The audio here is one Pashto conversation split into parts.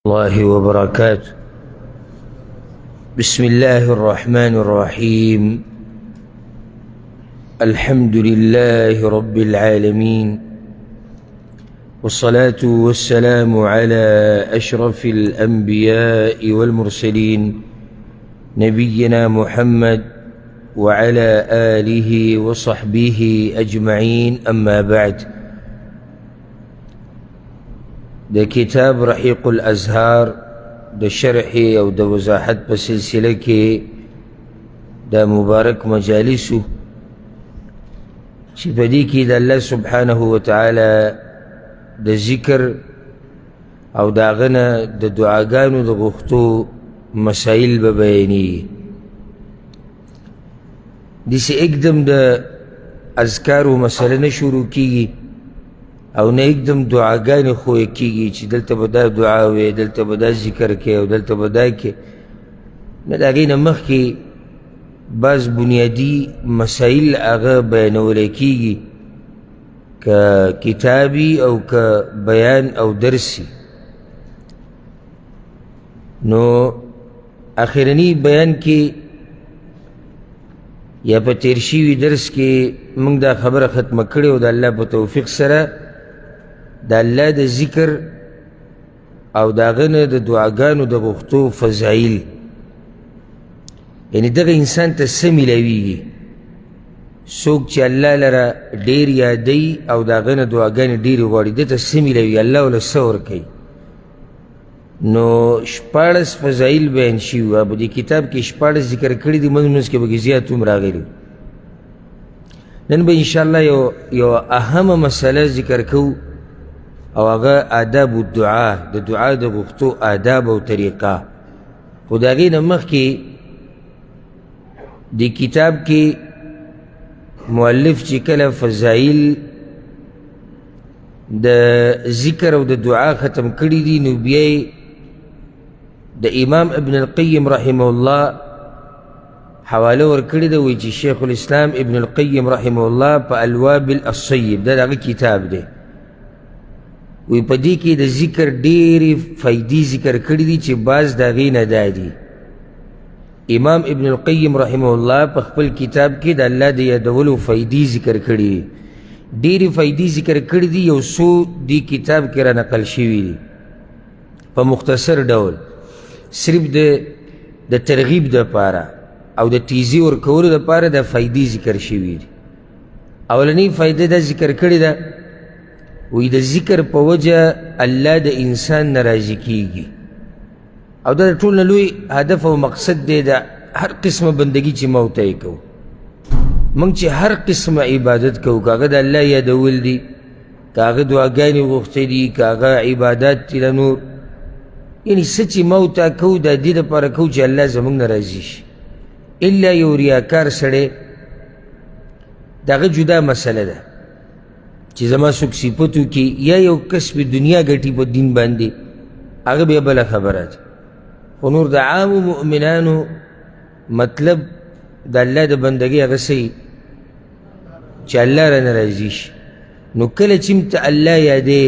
الله وبركاته. بسم الله الرحمن الرحيم. الحمد لله رب العالمين، والصلاة والسلام على أشرف الأنبياء والمرسلين نبينا محمد وعلى آله وصحبه أجمعين. أما بعد، ده كتاب رحيق الأزهار ده شرحي أو ده وضاحت بسلسلة كي ده مبارك مجالسه شبديكي ده الله سبحانه وتعالى ده ذكر أو ده غنى ده دعاقانو ده غختو مسائل ببياني دي سيقدم ده أذكاره مسألة شروع كي او نه اکدم دعاګانې خوی کیږي چې دلته به دا دعا وي، دلته به دا ذکر کې او دلته به دا کې نه. د هغې نه مخکې بعض بنیادي مسایل هغه بیانولی کیږي، که کتابي او که بیان او درسي. نو اخرنی بیان کې یا په تیر شوي درس کې موږ دا خبره ختمه کړې او د الله په توفیق سره د الله د ذکر او د هغه نه د دعاګانو د غوښتو فضایل، یعنې دغه انسان ته څه میلاویږي. څوک چې الله لره ډېر یادوي او د هغه نه دعاګانې ډېرې غواړي، ده ته څه میلاوي، الله ورله څه ورکوي. نو 14 فضایل بیان شوي وه په دې کتاب کې، 14 ذکر کړي دي، منځ کې پکې زیات هم راغلي. نن به انشاءالله یو اهمه مسله ذکر کوو او هغه آداب الدعا، د دعا د غوښتو آداب او طریقه. خو د هغې نه مخکې دې کتاب کې مؤلف چې کله فضایل د ذکر او د دعا ختم کړي دي، نو بیا یې د امام ابن القیم رحمه الله حواله ورکړې ده، وایي چې شیخ الاسلام ابن القیم رحمه الله په الوابل الصیب دا د هغه کتاب دی، وی په دې کې د ذکر ډېرې فایدې ذکر کړي دي چې بعض د هغې نه دا دي. امام ابن القیم رحمه الله په خپل کتاب کې د الله د یادولو فایدې ذکر کړي دي، ډېرې فایدې ذکر کړي دي. یو څو دې کتاب کې را نقل شوي دي په مختصر ډول، صرف د ترغیب دپاره او د تیزی ورکولو دپاره د فایدې ذکر شوي دي. اولنۍ فایده دا ذکر کړې ده، وی د ذکر په وجه الله د انسان نه راضي کیږي، او دا د ټول نه لوی هدف او مقصد دی د هر قسمه بندگی چې موږ ته یې کوو. موږ چې هر قسمه عبادت کوو، که هغه د الله یادول دي، که هغه دعاګانې غوښتې دي، که هغه عبادات دي نور، یعنې څه چې موږ ته کوو د دې دپاره کوو چې الله زموږ نه راضي شي. الا یو ریاکار سړی د هغه جدا مسله ده چې زما څوک صفت وکړي یا یو کسب دنیا ګټي په دین باندې، هغه بیا بله خبره ده. خو نور د عامو مؤمنانو مطلب د الله د بندګۍ هغه څه چې الله رانه راضي شي. نو کله چې ته الله یادې،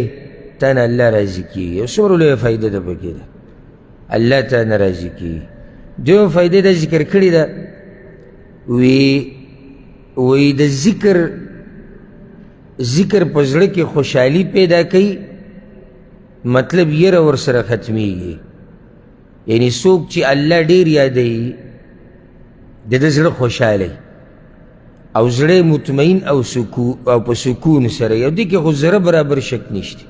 تا نه الله راضي کېږي. یو څومره لویه فایده ده پکې ده، الله تا نه راضي کېږي. دویمه فایده ده ذکر کړې ده، وی د ذکر په زړه کې خوشحالي پیدا کوي، مطلب یره ورسره ختمیږي. یعنی څوک چې الله ډېر یادوي د ده زړه خوشحالی او زړه مطمئن او په سکون سره. یو دې کې خو ذره برابر شک نشته،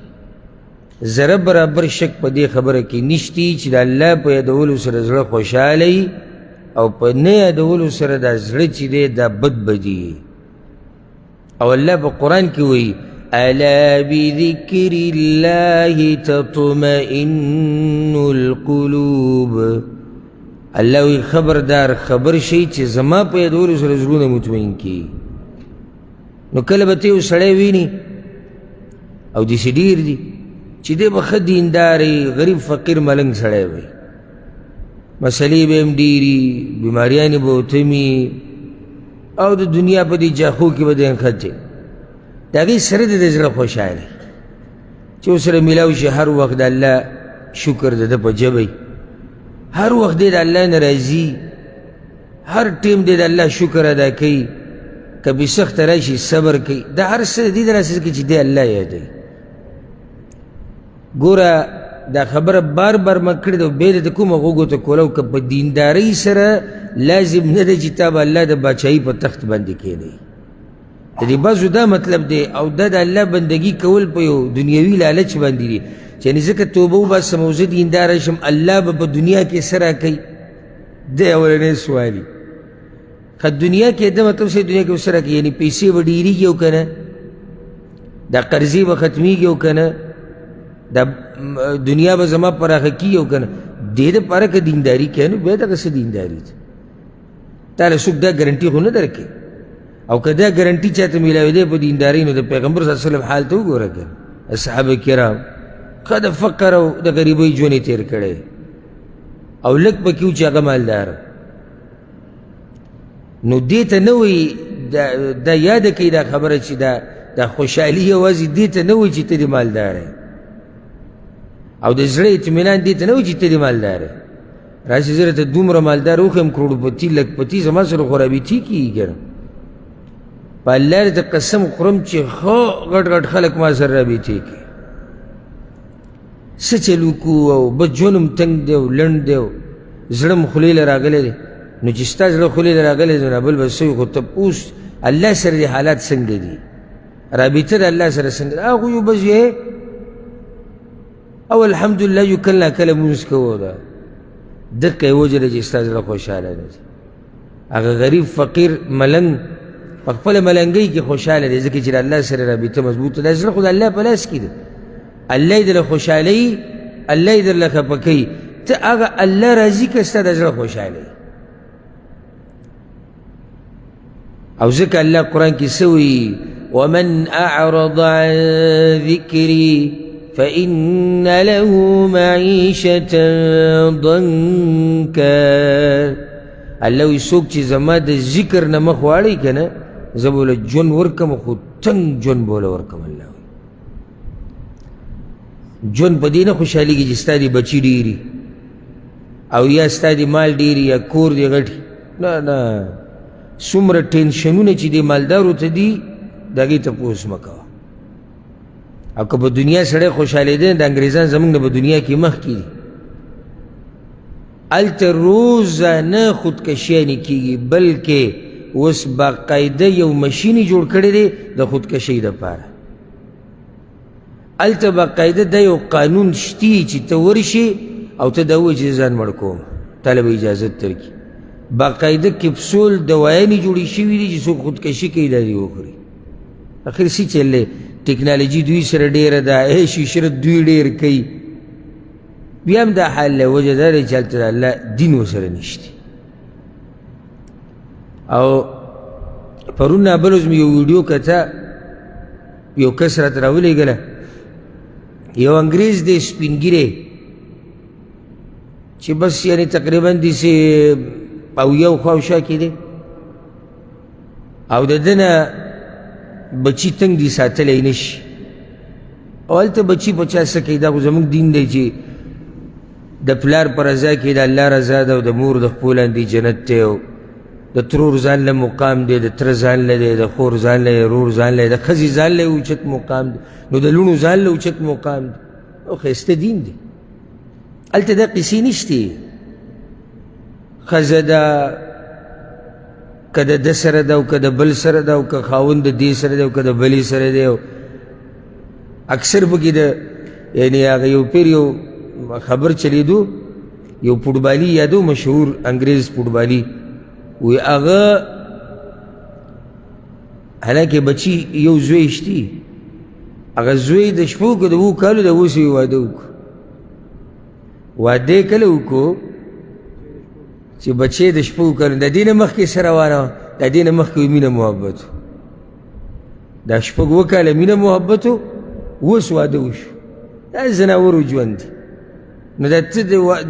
ذره برابر شک په دې خبره کې نشتی چې د الله په یادولو سره زړه خوشحالی او په نه یادولو سره دا زړه چې دی دا بد بدي. او الله په قرآن کې وایي الا بذکر الله تطمئن القلوب. الله وی خبردار خبر شي چې زما په یادولو سره زړونه مطمئن کړي. نو کله به ته یو سړی ویني او داسې ډېر دي چې دی به ښه دینداري، غریب فقیر ملنګ سړی وي، مسلې به هم ډېري، بیماریانې به ورته او د دنیا په دې جاخو کې به د انخته د هغې سره د زړه خوشحالي چې ورسره میلاو شي هر وخت د الله شکر د ده په ژبه هر وخت دی د الله نه راځي هر ټیم دی د الله شکر ادا کوي که بې سخته راشي صبر کوي دا هر څه د دې د راسه کوي چې دی الله یادوي ګوره دا خبره بار بار ما کړې ده بیا د کومه غوږو ته کولو که په دیندارۍ سره لازم نه ده چې تا به الله د باچایي په تخت باندې کښېنوي د دې بعضو دا مطلب دی او دا د الله بندګي کول په یو دنیوي لالچ باندې دي چې یعنې ځکه توبه وباسم او زه دینداره شم الله به په دنیا کې څه راکوي دی اولنی سوالي که دنیا کې ده مطلب صحیح دنیا کې به څه راکوي یعنې پیسې به ډېرېږي او که نه دا قرضې به ختمیږي او که نه دا دنیا به زما پراخه کیږي او که نه دې دپاره که دینداري کوې نو بیا دغه څه دینداري ده تا له څوک دا ګرنټي خو نه درکوي او که دا ګرنټي چاته میلاوېدی په دیندارۍ نو د پیغمبر صلی الله علیه وسلم حال ته وګوره که اصحابه کرام ښه د فقر او د غریبۍ ژوند یې تېر کړی او لږ پکې و چې هغه مالدار نو دې ته نه وایي دا یاده کوي دا خبره چې دا خوشحالي یوازې دې ته نه وایي چې ته دې مالدار یې او د زړه اطمینان دې ته نه وایي چې ته دې مالدار یې راشي زه راته دومره مالدار وښیم کروڑپتي لکپتي زما سره خو رابطې کېږي که نه په الله دې ته قسم خورم چې ښه غټ غټ خلک ما سره رابطې کوي څه چل وکړو او بس ژوند هم تنګ دی او لنډ دی او زړه م خولې له راغلی دی نو چې ستا زړه خولې له راغلی دی نو بل به څه وي خو تپوس الله سره دې حالات څنګه دي رابطه د الله سره څنګه ده هغوی یو بس یې او الحمدلله یو کله ناکله لمونځ کوو ده دقه یې وجه ده چې ستا زړه خوشحاله نه دی هغه غریب فقیر ملنګ په خپله ملنګۍ کې خوشحاله دی ځکه چې د الله سره رابطه مضبوطه دا زړه خو د الله په لاس کې دی الله یې درله خوشحالوي الله یې درله خفه کوي ته هغه الله راضي که ستا د زړه خوشحالوي او ځکه الله قرآن کې څه وایي ومن اعرض عن ذکري فإن له معیشة ضنکا الله وایي څوک چې زما د ذکر نه مخ واړوي که نه زه به له ژوند ورکړم خو تنګ ژوند به له ورکړم الله وایي ژوند په دې نه خوشحالېږي چې ستا دې بچي ډېري او یا ستا دې مال ډېري یا کور دې غټي نه نه څومره ټینشنونه چې دې مالدارو ته دي د هغې تپوس مه کوه او که په دنیا سړی خوشحالېده د انګریزان زموږ نه په دنیا کې مخکې دي هلته روزانه خودکشیانې کېږي بلکې اوس باقاعده یو مشین یې جوړ کړی دی د خودکشۍ دپاره هلته باقاعده دا یو قانون شتي چې ته ورشي او ته دا ووایې چې ځان مړ کوم تاله به اجازت درکړي باقاعده کپسول دوايانې جوړې شوي دي چې څوک خودکشي کوي دا دې وخوري اخر څه چل دی ټکنالوجي دوی سره ډېره ده عیش عشرت دوی ډېر کوي بیا هم دا حال دی وجه دا دی چې هلته د الله دین ورسره نشته او پرون بل ورځ مې یو ویډیو کته یو کس راته راولېږله یو انګریز دی سپین ګیری چې بس یعنې تقریبا داسې اویا او خواوشا کې دی او د ده نه بچي تنګ دي ساتلی نه شي او هلته بچي په چا څه کوي دا خو زموږ دین دی چې د پلار په رضا کې د الله رضا ده او د مور د خپو لاندې جنت دی او د ترور ځان له مقام دی د تره ځان له دی د خور ځان له رور ځان له د ښځې ځان له اوچت مقام دی نو د لوڼو ځان له اوچت مقام دی او ښایسته دین دی هلته دا قیسې نشتې ښځه ده که د ده سره ده او که د بل سره ده او که خاوند د دې سره ده او که د بلې سره دی اکثر پکې د یعنې هغه یو پیر یو خبر چلیدو یو فوټبالي یادو مشهور انګریز فوټبالي وی هغه حالانکه بچي یو زوی شتي هغه زوی د شپو که د 7 کالو د اوس یې واده وکړو واده یې کله وکړو چې بچی د شپو کالو د دې نه مخکې څه روانه وه د دې نه مخکې مینه محبت و دا 7 کاله مینه محبت و اوس واده وشو دا زناورو ژوند دی نو دا ته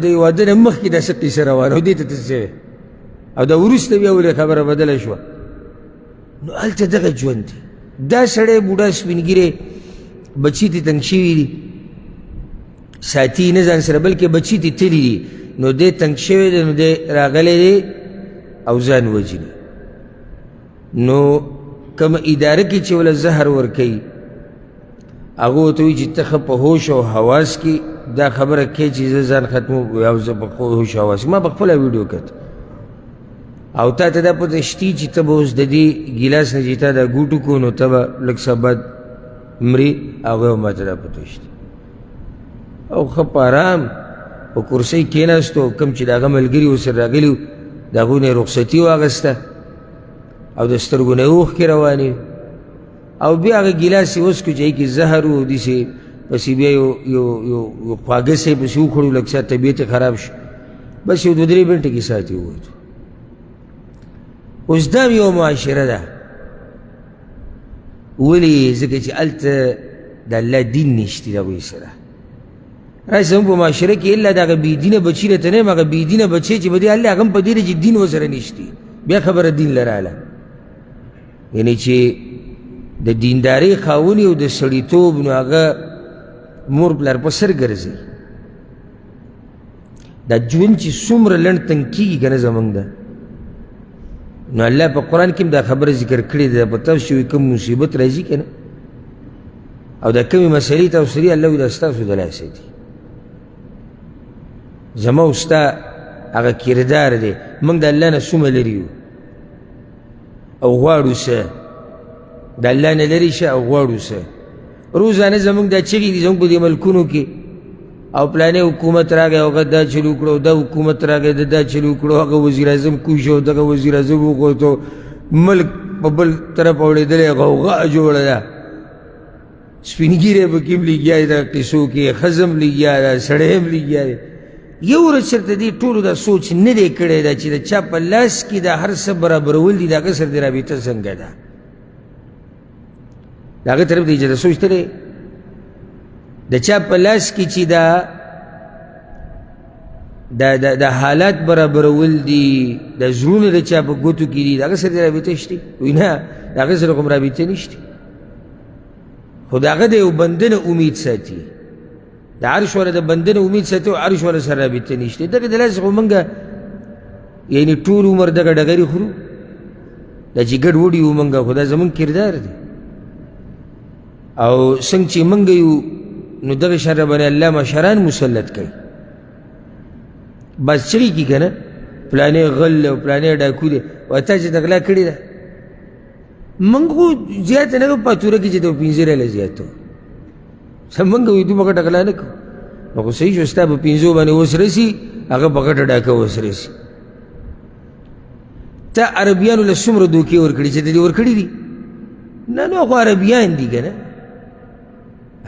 د واده نه مخکې دا څه قیسه روانه و دې ته ته څه او دا وروسته بیا ولې خبره بدله شوه نو هلته دغه ژوند دی دا سړی بوډا سپین ګیری بچي دې تنګ شوي دي ساتي نه ځان سره بلکې بچي تې تلي دي نو دی تنګ شوی دی نو دی راغلی دی او ځان وجني نو کومه اداره کې چې وله زهر ورکوي هغه ورته وایي چې ته ښه په هوش او حواس کې دا خبره کوې چې زه ځان ختموم یا زه په هوش او حواس کې ما په خپله ویډیو کت او تا ته دا پته شتي چې ته به اوس د دې ګیلاس نه چې تا دا ګوټ وکړو نو ته به لږ څه بعد مري هغه ما ته دا پته شتي او ښه په ارام په کرسۍ کېناستو کوم چې د هغه ملګري ورسره راغلي وو د هغوی نه یې رخصتي واخیسته او د سترګو نه یې اوښکې روانې او بیا هغه ګیلاس یې وڅکو چې هغې کې زهر و داسې پسې بیا یو خواږه صحیح پسې وخوړو لږ څه طبیعت یې خراب شو بس یو 2-3 منټه کې ساعت یې ووتو اوس دا یو معاشره ده ولې ځکه چې هلته د الله دین نشته د هغوی سره راشي زموږ په معاشره کې الا د هغه بېدینه بچي راته نه یم هغه بېدینه بچی چې به دی هلته هغه هم په دې چې دین ورسره نشتي بیا خبره دین لراله یعنې چې د دیندارۍ خاوني او د سړیتوب نو هغه مور پلار په سر ګرځي دا ژوند چې څومره لنډ تنګ کېږي که نه زموږ ده نو الله په قرآن کې هم دا خبره ذکر کړې ده په تاسو چې کوم مصیبت راځي که نه او دا کمې مسلې تاسو لري الله وایي دا ستاسو د لاسه دي زما او ستا هغه کردار دی موږ د الله نه څومره لرې یو او غواړو څه د الله نه لرې شه او غواړو څه روزانه زموږ دا چغې دي زموږ په دې ملکونو کې او پلانې حکومت راغی هغه دا چلو کړو دا حکومت راغی د دا چلو کړو هغه وزیر اعظم کوږ شو دغه وزیر اعظم وغوتو ملک په بل طرف اورېدلی غوغا جوړه ده سپین ږیری پکې هم لګیا دی دا قصو کې ښځه هم لګیا ده سړی هم لګیا دی یو ورځ چېرته دې ټولو دا سوچ نه دی کړی دا چې د چا په لاس کې دا هر څه برابرول دي د هغه سره د رابطه څنګه ده د هغه طرف ته یې سوچتلی د چا په لاس کې چې د حالات برابرول دي د زړونه د چا په ګوتو کې دي د هغه سره د رابطه شته وایي نه د هغه سره کوم رابطه نشته خو د هغه د یو بنده نه امید ساتي د عرش والا د بنده نه امید ساتي او عرش والا سره رابطه نشته دغه د لاسې خو موږ یعنې ټول عمر دغه ډګرې خورو دا چې ګډ وډ یو موږ خو دا زموږ کردار دی او څنګه چې موږ یو نو دغه شر باندې الله مشران مسلط کوي بس چغې کي که نه پلانې غل او پلانې ډاکو دی وایي تا چې د غلا کړې ده موږ خو زیاته نه کوو پاتوره کې چې ته 15 ریاله زیات وو موږ وایو دومره غټه غلا نه کوو نو خو صحیح شو ستا په 15 باندې اوس رسي هغه په غټه ډاکه اوس رسي ته عربیانو له څومره دوکې ورکړي چې ته دې ورکړي دي نه خو عربیان دي که نه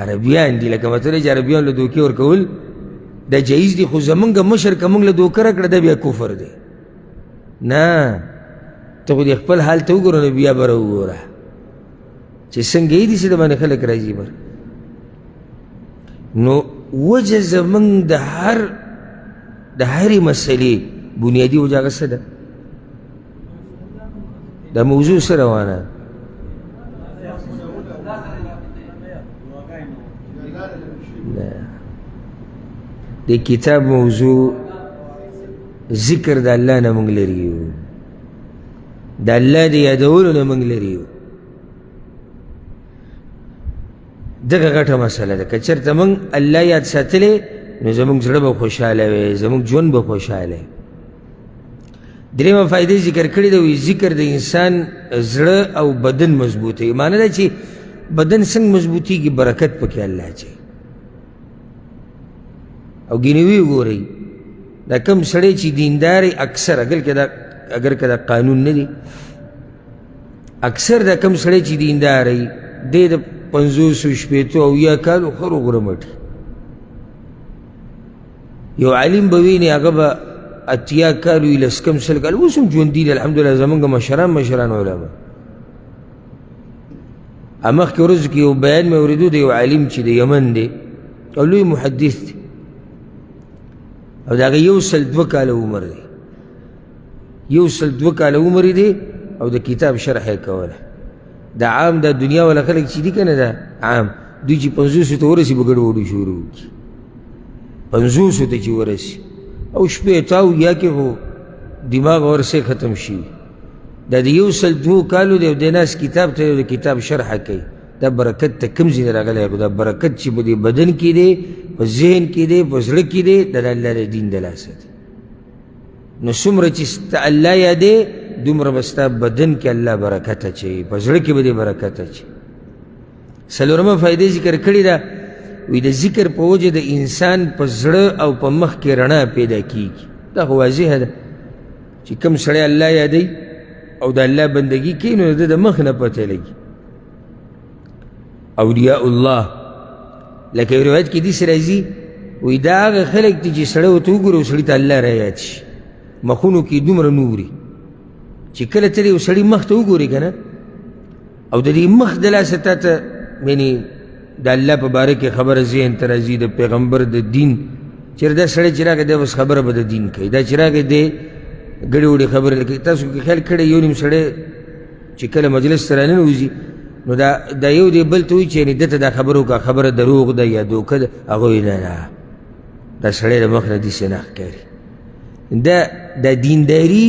عربیان دي لکه مطلب چې عربیان له دوکې ورکول دا جایز دي خو زمونږ مشر که موږ له دوکه راکړه دا بیا کفر دی نه ته خو دې خپل حال ته وګوره نو بیا به راوګوره چې څنګه یې داسې د باندې خلک راځي بر نو وجه زمونږ د هرې مسلې بنیادي وجه هغه څه ده دا موضوع څه روانه د کتاب موضوع ذکر د الله نه موږ لري یو د الله د یادولو نه موږ لري یو دغه غټه مسله ده که چېرته موږ الله یاد ساتلی نو زموږ زړه به خوشحاله وي زموږ ژوند به خوشحاله وي درېیمه فایدې ذکر کړې ده وایي ذکر د انسان زړه او بدن مضبوطوي معنی ده چې بدن څنګه مضبوطېږي برکت پکې الله اچوي او ګینوي وګورئ دا کوم سړی چې دیندار اکثر اگر که دا قانون نه دی اکثر دا کوم سړی چې دیندار دی د 50 شپېتو او یا کالو خر وغوره مټي یو عالم به ویني هغه به 80 کالو وي 10 کم 100 کالو اوس هم ژوندي دي الحمدلله زمونږ مشران علما مخکې ورځو کې یو بیان مې اورېدو د یو عالم چې د یمن دی او لوی محدث دی او د هغه 102 کاله عمر دی 102 کاله عمر دی او د کتاب شرح یې کوله د عام د دنیا والا خلک چې دي که نه ده عام دوی چې 50 ته ورسي به ګډوډي شروع وکړي 50 ته چې ورسي او 80 او یا کې خو دماغ ورسې ختم شي دا د 102 کالو دی او د ناس کتاب ته د کتاب شرحه کوي دا برکت ته کوم ځای راغلی دا برکت چې په دې بدن کې دی په ذهن کې دی په زړه کې دی د الله د دین د لاسه دی نو څومره چې ستا الله یادې دومره به ستا بدن کې الله برکت اچوي په زړه کې به دې برکت اچوي څلورمه فایدې ذکر کړې ده وی د ذکر په وجه د انسان په زړه او په مخ کې رڼا پیدا کیږي دا خو واضحه ده چې کوم سړی الله یادوي او د الله بندګي کوي نو د مخ نه پته لګي اولیاء الله لکه یو روایت کې داسې راځي وی دا هغه خلک دي چې سړی ورته وګوري او سړي ته الله رایاد شي مخونو کې دومره نوري چې کله ته یو سړي مخ ته وګورې که نه او د دې مخ د لاسه تا ته یعنې د الله په باره کې خبره ذهن ته راځي د پیغمبر د دین چېرې دا سړی چې راغی دی بس خبره به د دین کوي دا چې راغی دی ګډې وډې خبرې لکه تاسو کې خیال کړی یو نیم سړی چې کله مجلس ته راننوځي نو دا یو دی بل ته وایي چې یعنې ده ته دا خبره وکړه خبره دروغ ده یا دوکه ده هغه وایي نه نه دا سړی د مخ نه داسې نه ښکاري دا دینداري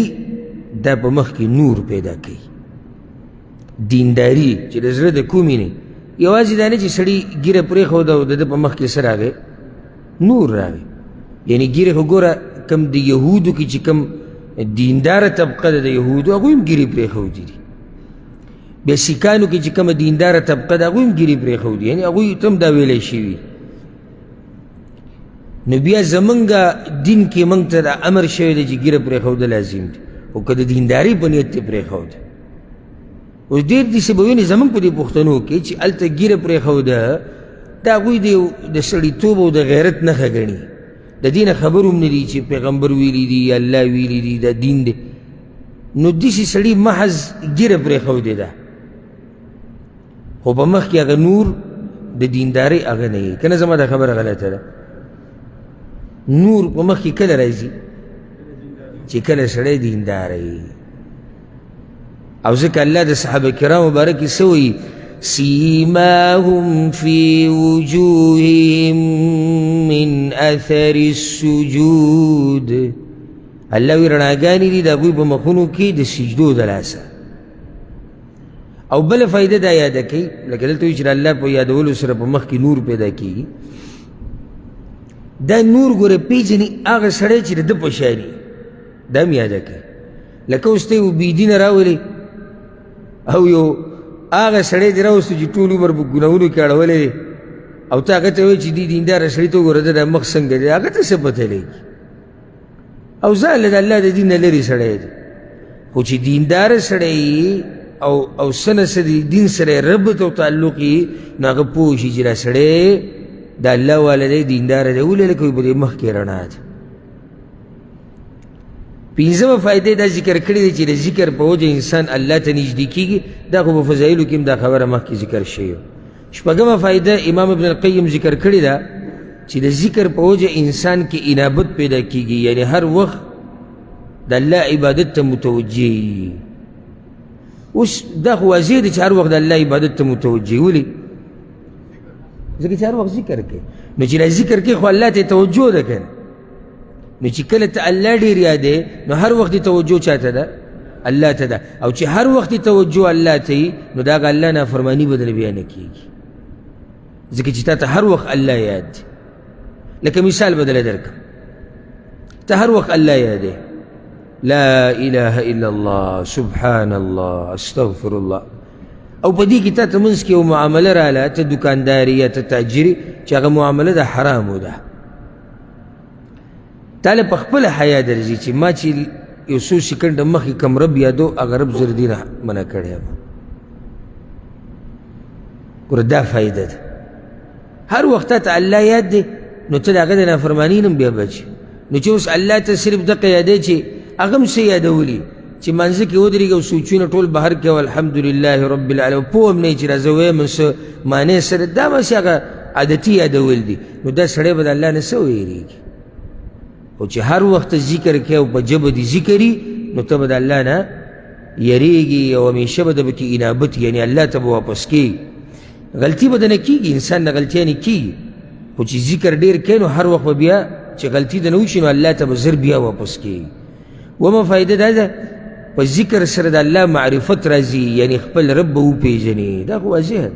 دا په مخ کې نور پیدا کوي دینداري چې د زړه د کومې نه یوازې دا نه چې سړي ګیره پرېښوده او د ده په مخ کې څه راغی نور راغی یعنې ګیرې خو ګوره کم د یهودو کې چې کم دینداره طبقه ده د یهودو هغوی هم ګیرې پرېښودي دي بیا سیکانو کې چې کومه دینداره طبقه ده هغوی هم ګیرې پرېښودي یعنې هغوی ته هم دا ویلی شوي نو بیا زمونږ دین کې موږ ته دا امر شوی دی چې ګیره پرېښوده لازم دی خو که د دیندارۍ په نیت یې پرېښوده اوس ډېر داسې به وینې زمونږ په دې پښتنو کې چې هلته ګیره پرېښوده دا هغوی د سړیتوب او د غیرت نښه ګڼي د دې نه خبر هم نه دي چې پیغمبر ویلي دي الله ویلي دي دا دین دی نو داسې سړي محض ګیره پرېښودې ده خو په مخ کې هغه نور د دیندارۍ هغه نه وي که نه زما دا خبره غلطه ده نور په مخ کې کله راځي چې کله سړی دینداره وي او ځکه الله د صحابه کرامو باره کې څه وایي سیماهم فی وجوههم من اثر السجود الله وی رڼاګانې دي د هغوی په مخونو کې د سجدو د لاسه او بله فایده دا یاده کوي لکه دلته وایي چې د الله په یادولو سره په مخ کې نور پیدا کېږي دا نور ګوره پیژني هغه سړی چې د ده په شان وي دا هم یاده کوي لکه اوس ته یو بېدینه راولې او یو هغه سړی دې راوستو چې ټول عمر په ګناهونو کې اړولی دی او ته هغه ته وایي چې دې دینداره سړي ته وګوره ده دا مخ څنګه دی هغه ته څه پته لګي او ځاله د الله د دین نه لرې سړی دی خو چې دینداره سړی او څه نه څه د دین سره ربط او تعلق یي نو هغه پوه شي چې دا سړی د الله والا دی دینداره دی ولې لکه په دې مخ کې رڼا ده پنځمه فایدې دا ذکر کړې دی چې د ذکر په وجه انسان الله ته نږدې کېږي دا خو په فضایلو کې هم دا خبره مخکې ذکر شوې شپږمه فایده امام ابن القیم ذکر کړې ده چې د ذکر په وجه انسان کې انابت پیدا کېږي یعنی هر وخت د الله عبادت ته متوجه وي اوس دا خو واضح دی چې هر وخت د الله عبادت ته متوجه ولې ځکه چې هر وخت ذکر کوي نو چې دا ذکر کوي خو الله ته توجه ده که نو چې کله ته الله ډېر یادې نو هر وخت توجه چاته ده الله ته ده او چې هر وخت توجه الله ته وي نو د هغه الله نافرماني به درنه بیا نه کېږي ځکه چې تا ته هر وخت الله یاد دی لکه مثال به درله درکړم ته هر وخت الله یادې لا اله الا الله سبحان الله استغفر الله او په دې کې تا ته منځ کې یو معامله راله ته دوکانداري یا ته تاجري چې هغه معامله د حرامو ده تاله په خپله حیا درځي چې ما چې یو څو سکنډه مخکې کوم رب یادو هغه رب زر دې نه منع کړی یم ګوره دا فایده ده هر وخت ته الله یاد دی نو ته د هغه د نافرماني نه هم بیا بچ نو چې اوس الله ته صرف دقه یادی چې هغه هم څه یادولي چې منځه کې ودرېږي او سوچونه ټول بهر کې او الحمدلله رب العالمین پوه هم نه چې راځه ویم څه معنی سره دا بس هغه عادتي یادول دي نو دا سړی به د الله نه څه ویرېږي او چې هر وخت ذکر کوي او په ژبه دې ذکري نو ته به د الله نه یریږي او همیشه به د پکې انابت یعنی الله ته به واپس کېږي غلطي به دنه کېږي انسان نه غلطیانې کېږي خو چې ذکر ډېر کوي نو هر وخت به بیا چې غلطي د نه وشي نو الله ته به زر بیا واپس کېږي. ومه فایده دا ده په ذکر سره د الله معرفت راځي، یعنی خپل رب به وپېژنې. دا خو واضح ده،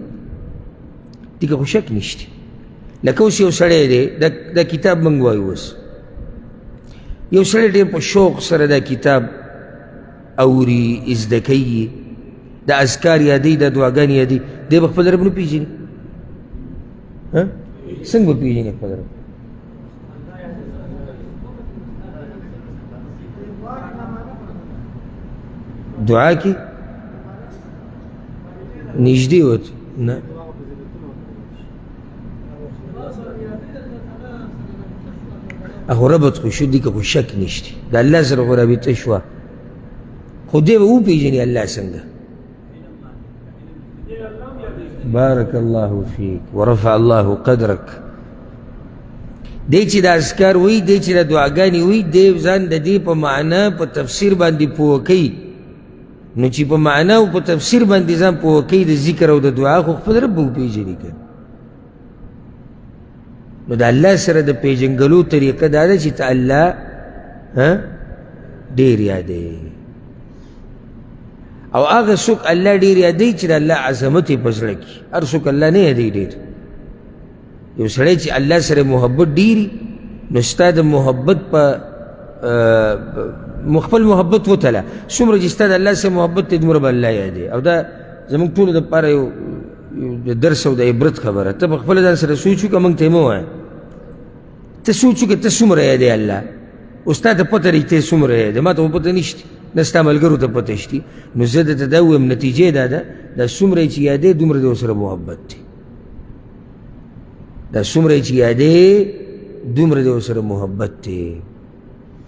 دې کې خو شک نشته. لکه اوس یو سړی دی، دا کتاب موږ وایو، اوس یو سړی ډېر په شوق سره دا کتاب اوري، زده کوي، د اذکار یادوي، د دعاګانې یادوي، دی به خپل رب نه پېژني. څنګه به پېژني خپل رب؟ دعا کې نږدې وته نه اخو ربط خو شو، دي که خو شک نشته، د الله سره خو رابطه شوه، خو دی به وپېژني الله څنګه. بارک الله فیک ورفع الله قدرک. دی چې د اذکار وایي، دی چې د دعاګانې وایي، دی ځان د دې په معنا په تفسیر باندې پوه کوي. نو چې په معنا او په تفسیر باندې ځان پوه کوي د ذکر او د دعا، خو خپل رب به وپېژني که نو د الله سره د پېژنګلو طریقه دا ده چې ته الله ډېر یادوې. او هغه څوک الله ډېر یادوي چې د الله عظمت یې په زړه کي. هر څوک الله نه یادوي ډېر. یو سړی چې الله سره محبت ډېري نو ستا د محبت په خپل محبت وتله، څومره چې ستا د الله سره محبت دی دومره به الله یادوي. او دا زموږ ټولو دپاره یو درس او د عبرت خبره. ته په خپله ځان سره سوچ وکړه، موږ ته یې مه وایه. ته سوچ وکړه ته څومره یادوې الله، اوس تا ته پته لري ته څومره یادوې. ما ته خو پته نشته، نه ستا ملګرو ته پته شتي. نو زه درته دا ووایم نتیجه یې دا ده، دا څومره یې چې یادوې دومره د ورسره محبت دی. دا څومره یې چې یادوې دومره د ورسره محبت دی.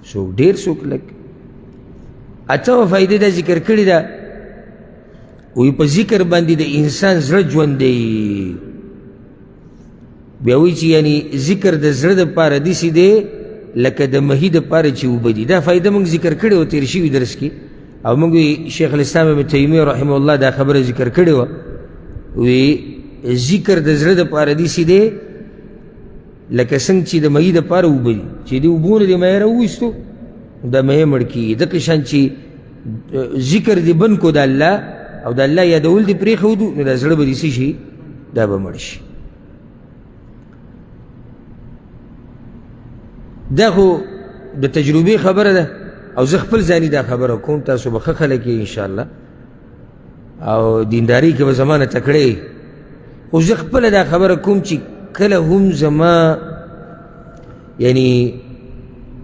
څوک ډېر څوک لږ. اتمه فایده دا ذکر کړې ده، وی په ذکر باندې د انسان زړه ژوندی. بیا وایي چې یعنی ذکر د زړه دپاره داسې دی لکه د مهي دپاره چې اوبه دي. دا فایده موږ ذکر کړې وه تېر شوي درس کې، او موږ شیخ الاسلام ابن تیمیه رحمه الله دا خبره ذکر کړې وه. وی ذکر د زړه دپاره داسې دی لکه څنګه چې د مهي دپاره اوبه دي، چې د اوبو نه د مهی راوویستو دا مهی مړ کېږي. دقه شان چې ذکر دې بند کو د الله او د الله یادول دې پرېښودو نو دا زړه به دې څه شي، دا به مړ شي. دا خو د تجربې خبره ده، او زه خپل ځاني دا خبره کوم، تاسو به ښه خلک یې انشاءالله او دینداري کې به زمانه تکړه. خو زه خپله دا خبره کوم چې کله هم زما یعنی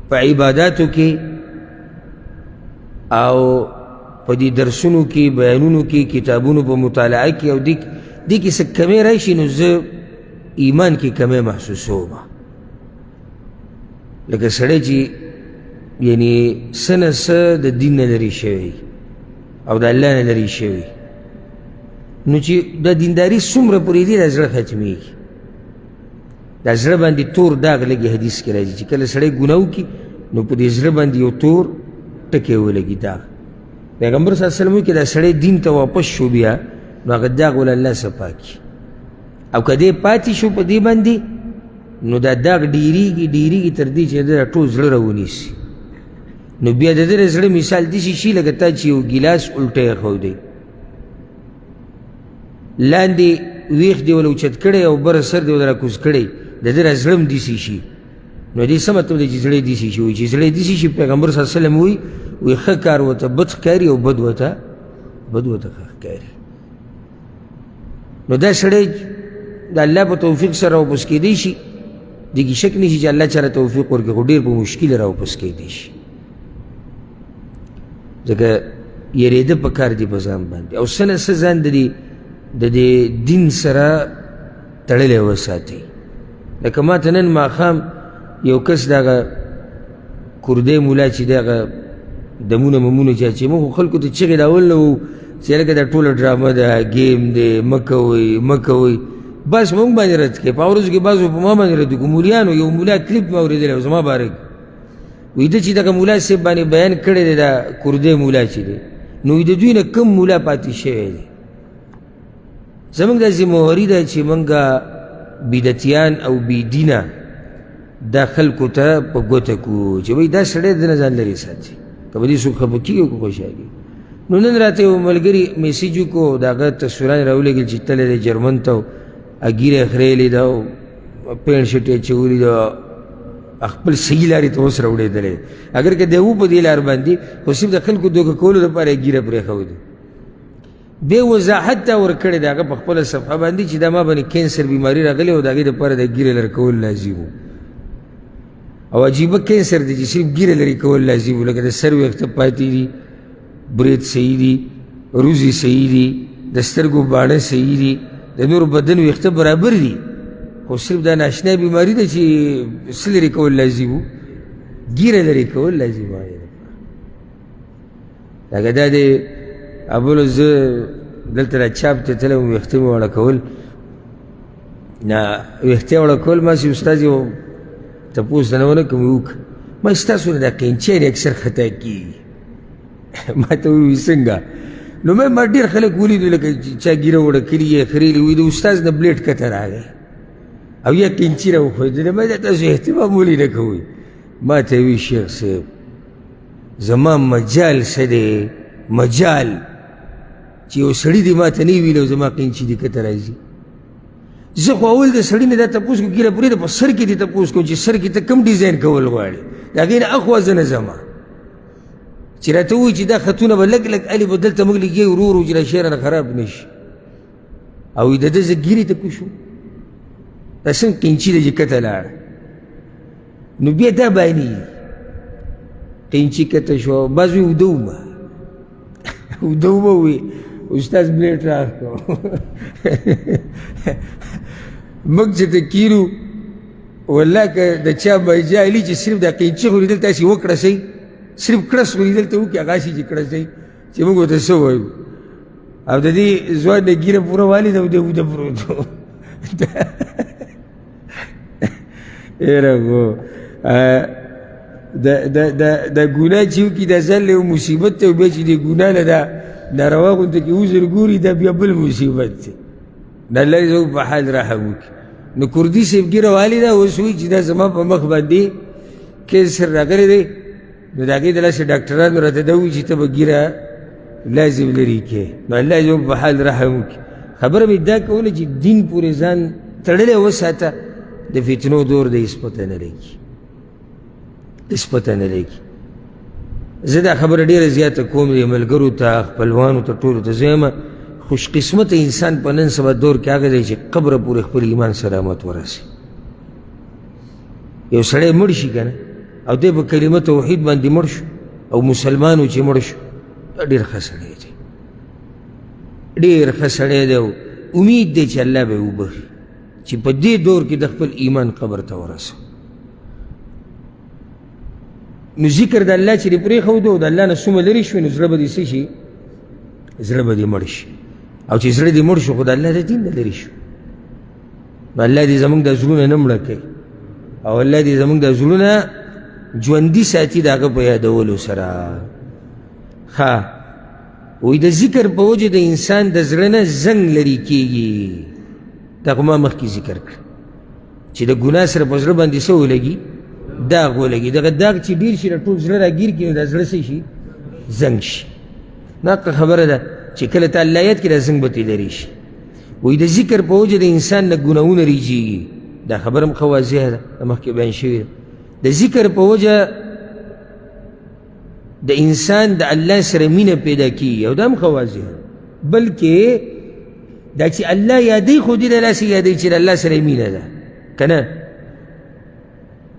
په عباداتو کې او په دې درسونو کې، بیانونو کې، کتابونو په مطالعه کې او دې کې څه کمی راشي نو زه ایمان کې کمی محسوسوم. لکه سړی چې یعنی څه نه څه د دین نه لرې شوی او د الله نه لرې شوی، نو چې د دینداري څومره پورې دی دا زړه ختمېږي. دا زړه باندې تور داغ لګي. حدیث کې راځي چې کله سړی ګناه وکړي نو په دې زړه باندې یو تور ټکی ولګي داغ. پیغمبر صلی الله علیه وسلم وایي که دا سړی دین ته واپس شو بیا نو هغه داغ ول الله صفا کړي، او که دې پاتې شو په دې باندې نو دا داغ ډېرېږي تر دې چې د ټول زړه راونیسي. نو بیا د دې زړه مثال داسې شي لکه تا چې یو ګیلاس الټه ایښودی، لاندې ویښ دې ول اوچت کړی او بره سر دې ول راکوز کړی، د دې زړه هم داسې شي. نو دې څه مطلب دی چې زړه یې داسې شي؟ وایي چې زړه یې داسې شي پیغمبر صلی الله علیه وسلم وایي ښه کار ورته بد ښکاري او بد ورته ښه ښکاري. نو دا سړی د الله په توفیق سره راواپس کېدی شي، دې کې شک نه شي چې الله چاله توفیق ورکړي، خو ډېر په مشکله راواپس کېدی شي. ځکه یېرېده په کار دي په ځان باندې، او څه نه څه ځان د دې دین سره تړلی وساتئ. لکه ما ته نن ماښام یو کس دغه کوردی مولا چې دغه دمونه ممونه چې اچوي، موږ خلکو ته چغې راول نه وو چې هلکه دا ټوله ډرامه ده، ګیم دی، مه کوئ. بس موږ باندې رد کړې. په ورځو کې بعضو په ما باندې رد کړو. مولیانو یو مولا کلیپ مې اورېدلی و زما باره کې، وایي ده چې دغه مولا صاحب باندې بیان کړی دی دا کوردی مولا چې دی، نو وایي د دوی نه کم مولا پاتې شوی دی. زموږ دا ذمهواري ده چې موږ بدتیان او بیدینه دا خلکو ته په ګوته کو چې وایي دا سړی دنه ځان لرې ساتي که به دې څوک خفه کېږي او که خوشحالي. نو نن راته یو ملګري میسیج وکړو د هغه تصویران یې راولېږل چې تللی دی جرمن ته او ږیره یې خریلې ده او پینټ شرټ یې اچولي ده خپل صحیح لارې ته اوس راوړېدلی. اگر که دی و په دې لار باندې خو صرف د خلکو دوکه کولو لپاره یې ږیره پرېښودې. بیا وضاحت ته ورکړې د هغه په خپله صفحه باندې چې دا ما باندې کینسر بیماري راغلې او د هغې دپاره د ږیره لرې کول لازم و. او عجیبه کینسر دی چې صرف ږیره لرې کول لازم و، لکه د سر ویښته پاتې دي، برید صحیح دي، روزي صحیح دي، د سترګو باڼه صحیح دي، د نور بدن ویښته برابر دي، خو صرف دا ناشنا بیماري ده چې څه لرې کول لازم و؟ ږیره لرې کول لازم و. لکه دا دی ابلو زه دلته را چاپ ته تللی وم ویښته مې وړه کول، نه ویښته وړه کول ما چې استاد یو تپوس نه ونه کوم وکړه ما ستاسو نه دا قینچیانې اکثر خطا کېږي. ما ته ووایي څنګه؟ نو ما ډېر خلک ولیدو لکه چا ږیره وړه کړي یې خریلي وي د استاذ نه بلیډ کته راغی او یا قینچي را وښودلې. ما دا تاسو اهتمام ولې نه کوئ؟ ما ته وی شیخ صاحب زما مجال څه دی، مجال چې یو سړي دې ما ته نه ویلي او زما قینچي دې کته راځي. زه خو اول د سړي نه دا تپوس کوم ږیره پرېږده په سر کې دې تپوس کوم چې سر کې ته کوم ډیزاین کول غواړې، د هغې نه اخوا زه نه ځمه چې راته ووایي چې دا خطونه به لږ لږ الې به دلته موږ لګېږو ورو ورو چې دا شی رانه خراب نه شي. او د ده زه ږیرې ته کوشو دا څنګه قینچي ده چې کته لاړه. نو بیا دا بانېږي قینچي کته شوه، بعض وایي اوده ومه اوده ومه ووایي استاذ بلیډ راکړو. موږ چې ته کیرو والله که د چا بجالي چې صرف دا قینچي خو لیدل تاسې وکړسئ، صرف کړس خو لیدل ته وکړي هغه شي چې کړسئ چې موږ ورته څه وایو. او د دې ځوان نه ږیره پوره والې ده او دی اوده پروت و. ایرهو د ګناه چې وکړي دا ځان له یو مصیبت ته او بیا چې د ګناه نه دا ناروا غونته کې عذر ګوري دا بیا بل مصیبت دی. د الله دې زموږ په حال رحم وکړي. نو کردي صاحب ږیره والې ده اوس وایي چې دا زما په مخ باندې کینسر راغلی دی، نو د هغې دلاسې ډاکټرانو راته دا وایي چې ته به ږیره لازم لرې کړې. نو الله دې زموږ په حال رحم وکړي. خبره مې دا کوله چې دین پورې ځان تړلی وساته، د فتنو دور دی هېڅ پته نه لګي، هېڅ پته نه لګي. زه دا خبره ډېره زیاته کوم د ملګرو ته خپلوانو ته ټولو ته زه یم خوش قسمته انسان په نن سبا دور کې هغه دی چې قبره پورې خپل ایمان سلامت ورسي. یو سړی مړ شي که نه او دی په کلمه توحید باندې مړ شو او مسلمانو چې مړ شو، دا ډېر ښه سړی دی، ډېر ښه سړی دی او امید دی چې الله به یې وبخي چې په دې دور کې د خپل ایمان قبر ته ورسو. نو ذکر د الله چې دې پرېښودو او د الله نه څومره لرې شوې نو زړه به دې څه شي؟ زړه به دې مړ شي. او چې زړه دې مړ شو خو د الله د دین نه لرې شو. نو الله دې زموږ د زړونه نه مړه کوي او الله دې زموږ د زړونه ژوندي ساتي د هغه په یادولو سره. ښه وایي د ذکر په وجه د انسان د زړه نه زنګ لرې کېږي. دا خو ما مخکې ذکر کړه چې د ګناه سره په زړه باندې څه ولګي؟ داغ ولګي. دغه داغ چې ډېر شي ټول زړه راګیر کړي نو دا زړه څه شي؟ زنګ شي. ناقه خبره ده چې کله ته الله یاد کړي دا زنګ به ترې لرې شي. وایي د ذکر په وجه د انسان نه ګناهونه ریجېږي. دا خبره هم ښه واضحه ده، مخکې بیان شوې ده. د ذکر په وجه د انسان د الله سره مینه پیدا کېږي او دا هم ښه واضحه ده. بلکې دا چې الله یادوي خو دې دلاسې یادوي چې د الله سره یې مینه ده که نه.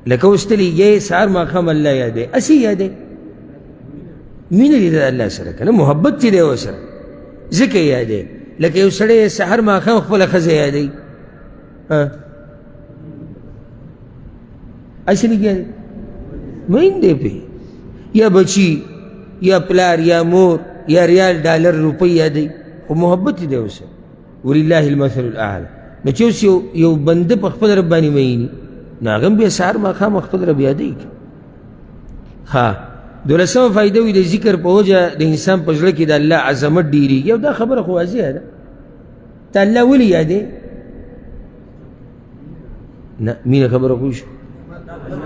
لکه اوس ته لګیې سهار ماښام الله یادوي، هسې یادوي مینه دې د الله سره که نه، محبت چې دی ورسره ځکه یې یادوي. لکه یو سړی سهار ماښام خپله ښځه یادوي، هسې لږ یادوي، مین دی پرې، یا بچي یا پلار یا مور یا ریال ډالر روپۍ یادوي خو محبت یې دی ورسره. ولله المثل الاعلی. نو چې اوس یو بنده په خپل رب باندې میني نو هغه هم بیا سهار ماښام خپل رب یادوي. ښه 12مه فایده وي د ذکر په وجه د انسان په زړه کې د الله عظمت ډېرېږي. او دا خبره خو واضحه ده، ته الله ولې یادې؟ نه مینه خبره خو شو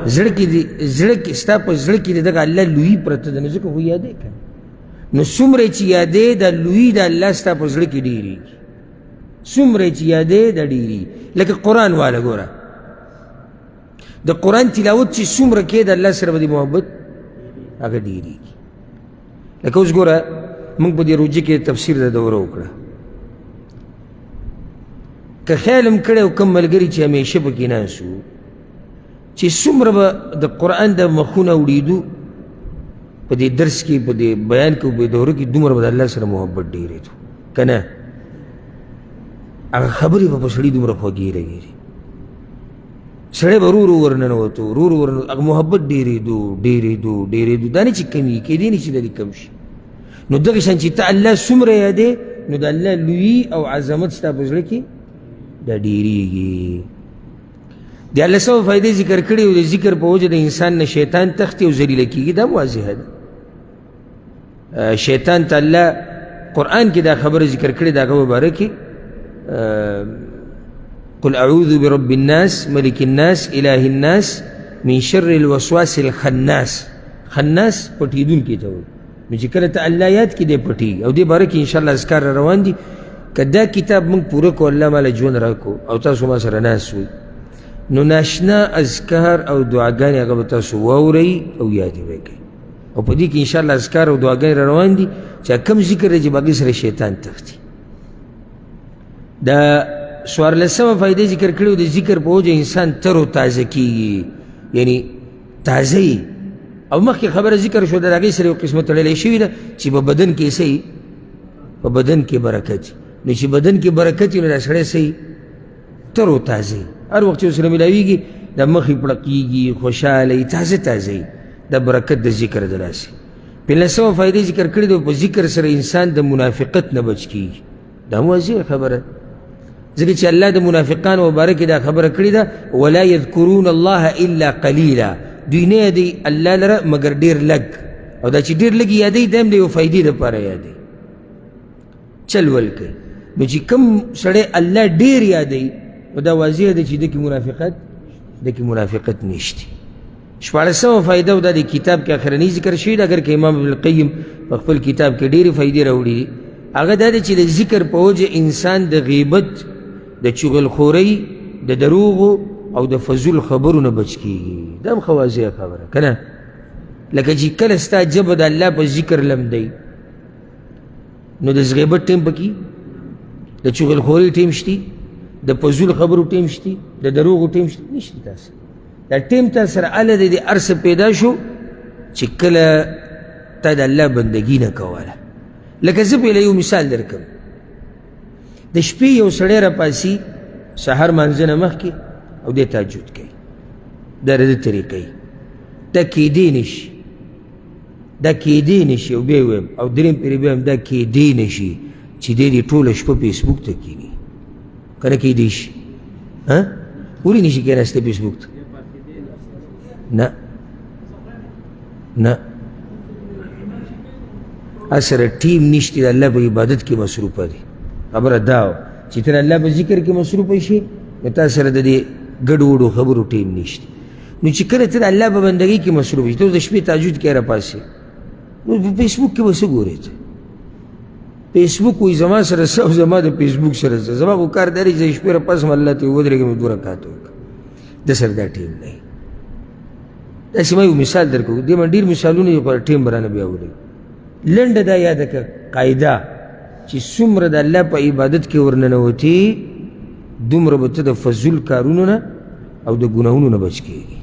زړه کې ستا په زړه کې دغه الله لوی پرته ده نو ځکه خو یادې که نو څومره چې یادې د لوی د الله ستا په زړه کې ډېرېږي څومره چې یادې د ډېرېږي لکه قرآن والا ګوره د قرآن تلاوت چې څومره کې د الله سره به د محبت هغه ډېرېږي لکه اوس ګوره موږ په دې روجې کې تفسیر د دوره وکړه که خیال هم کړی او کوم ملګري چې همیشه پکې ناست وو چې څومره به د قرآن د مخونه وړېدو په دې درس کې په دې بیان کې په دوره کې دومره به د الله سره محبت ډېرېدو که نه هغه خبرې به په سړي دومره خوږې لګېدې سړی به ورو ورو ورننوتو ورو ورو ورننوتو هغه محبت ډېرېدو دا نه چې کمي کېدی نه چې لرې کم شي نو دغه شان چې ته الله څومره یادې نو د الله لوی او عظمت ستا په زړه کې دا ډېرېږي د الله سمه فایدې ذکر کړي او د ذکر په وجه د انسان نه شیطان تښتي او ذلیله کېږي دا واضحه ده شیطان ته الله قرآن کې دا خبره ذکر کړې د هغه مبارک کې قل اعوذ برب الناس ملک الناس اله الناس من شر الوسواس الخناس خناس پټېدونکی ته وایي نو چې کله ته الله یاد کړي دی پټېږي او دې باره کې انشاءالله اذکار را روان دي که دا کتاب موږ پوره کړو الله ماله ژوند راکړو او تاسو ما سره ناست وئ نو ناشنا اذکار او دعاګانې هغه به تاسو واورئ او یادې به کوئ او په دې کې انشاءالله اذکار او دعاګانې را روان دي چې کم ذکر دی چې باقي سره شیطان تښتي دا څوارلسمه فایدې ذکر کړي د ذکر په وجه انسان تر و تازه کېږي یعنی تازه یي او مخکې خبره ذکر شو د هغې سره یو قسمه تړلی شوې ده چې په بدن کې څه په بدن کې برکت نو چې بدن کې برکت وي نو دا سړی څه تر و تازه هر وخت چې ورسره ملاویږي د مخې پړقېږي خوشحاله وي تازه وي دا برکت د ذکر د لاسې پنځلسمه فایدې ذکر کړي ده په ذکر سره انسان د منافقت نه بچ کېږي دا واضحه خبره ځکه چې الله د منافقانو مبارکې دا خبره کړې ده ولا یذکرون الله الا قلیلا دوی نه یادوي الله لره مګر ډېر لږ او دا چې ډېر لږ یادوي دا هم د یو فایدې دپاره یادوي چل ول کوي نو چې کوم سړی الله ډېر یادوي نو دا واضحه ده چې دکې منافقت نشته شپاړسمه فایده او دا د کتاب کې اخرنی ذکر شوي ده اگر که امام ابن القیم په خپل کتاب کې ډېرې فایدې راوړي دي هغه دا ده چې د ذکر په وجه انسان د غیبت د چغلخورۍ د دروغو او د فضول خبرو نه بچ کېږي دا هم ښه واضحه خبره که نه لکه چې کله ستا ژبه د الله په ذکر لمدی نو د غیبت ټیم پکې د چغلخورۍ ټیم شتي د فضول خبرو ټیم شتي د دروغو ټیم شتي نشته تاسو دا ټیم تا سره هله د دې هر څه پیدا شو چې کله تا د الله بندګي نه کوله لکه زه پهله یو مثال درکړم د شپې یو سړی راپاسي سهار مانځه نه مخکې او دې تهجد کوي دا د ده طریقه دا کیدی نشي او بیا ویم او دریم پرې بیا ویم دا کیدی نشي چې دی دې ټوله شپه فیسبوک ته کښېني که نه کیدی شي ولې نشي کښېناستی فیسبوک ته نه اصره ټیم نشته د الله په عبادت کې مصروفه دی خبره دا و چې ته د الله په ذکر کې مصروفه شي نو تا سره د دې ګډوډو خبرو ټیم نشته نو چې کله ته د الله په بندګۍ کې مصروف شي ته د شپې تهجد کې راپاسې نو په فیسبوک کې به څه ګورې ته فیسبوک وایي زما سره څه او زما د فیسبوک سره څه زما خو کار دا دی چې شپې راپاسم الله ته ودرېږم 2 رکعات وکړم د سره دا ټیم دی داسې ما یو مثال درکړو دې من ډېر مثالونه یو پر ټیم به رانه بیا ولګي لنډه دا یاده کړه قاعده چې څومره د الله په عبادت کې ورننوتې دومره به ته د فضول کارونو نه او د ګناهونو نه بچ کېږي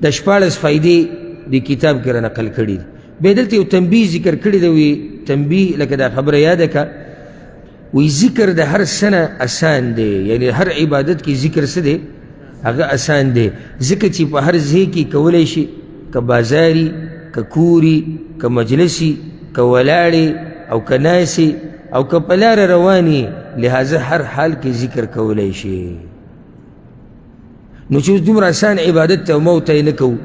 د 14 فایدې د کتاب کې را نقل کړي دي بیا دلته یو تنبیه ذکر کړی دی وی تنبیه لکه دا خبره یاده کړه وی ذکر د هر څه نه اسان دی یعنی هر عبادت کې ذکر څه دی هغه اسان دی ځکه چې په هر ځای کې کولی شي که بازاري که کوري که مجلسي که ولاړې او که ناسې او که په لاره روانې لهذا هر حال کې ذکر کولی شي نو چې اوس دومره اسان عبادت ته او موت ته یې نه کوو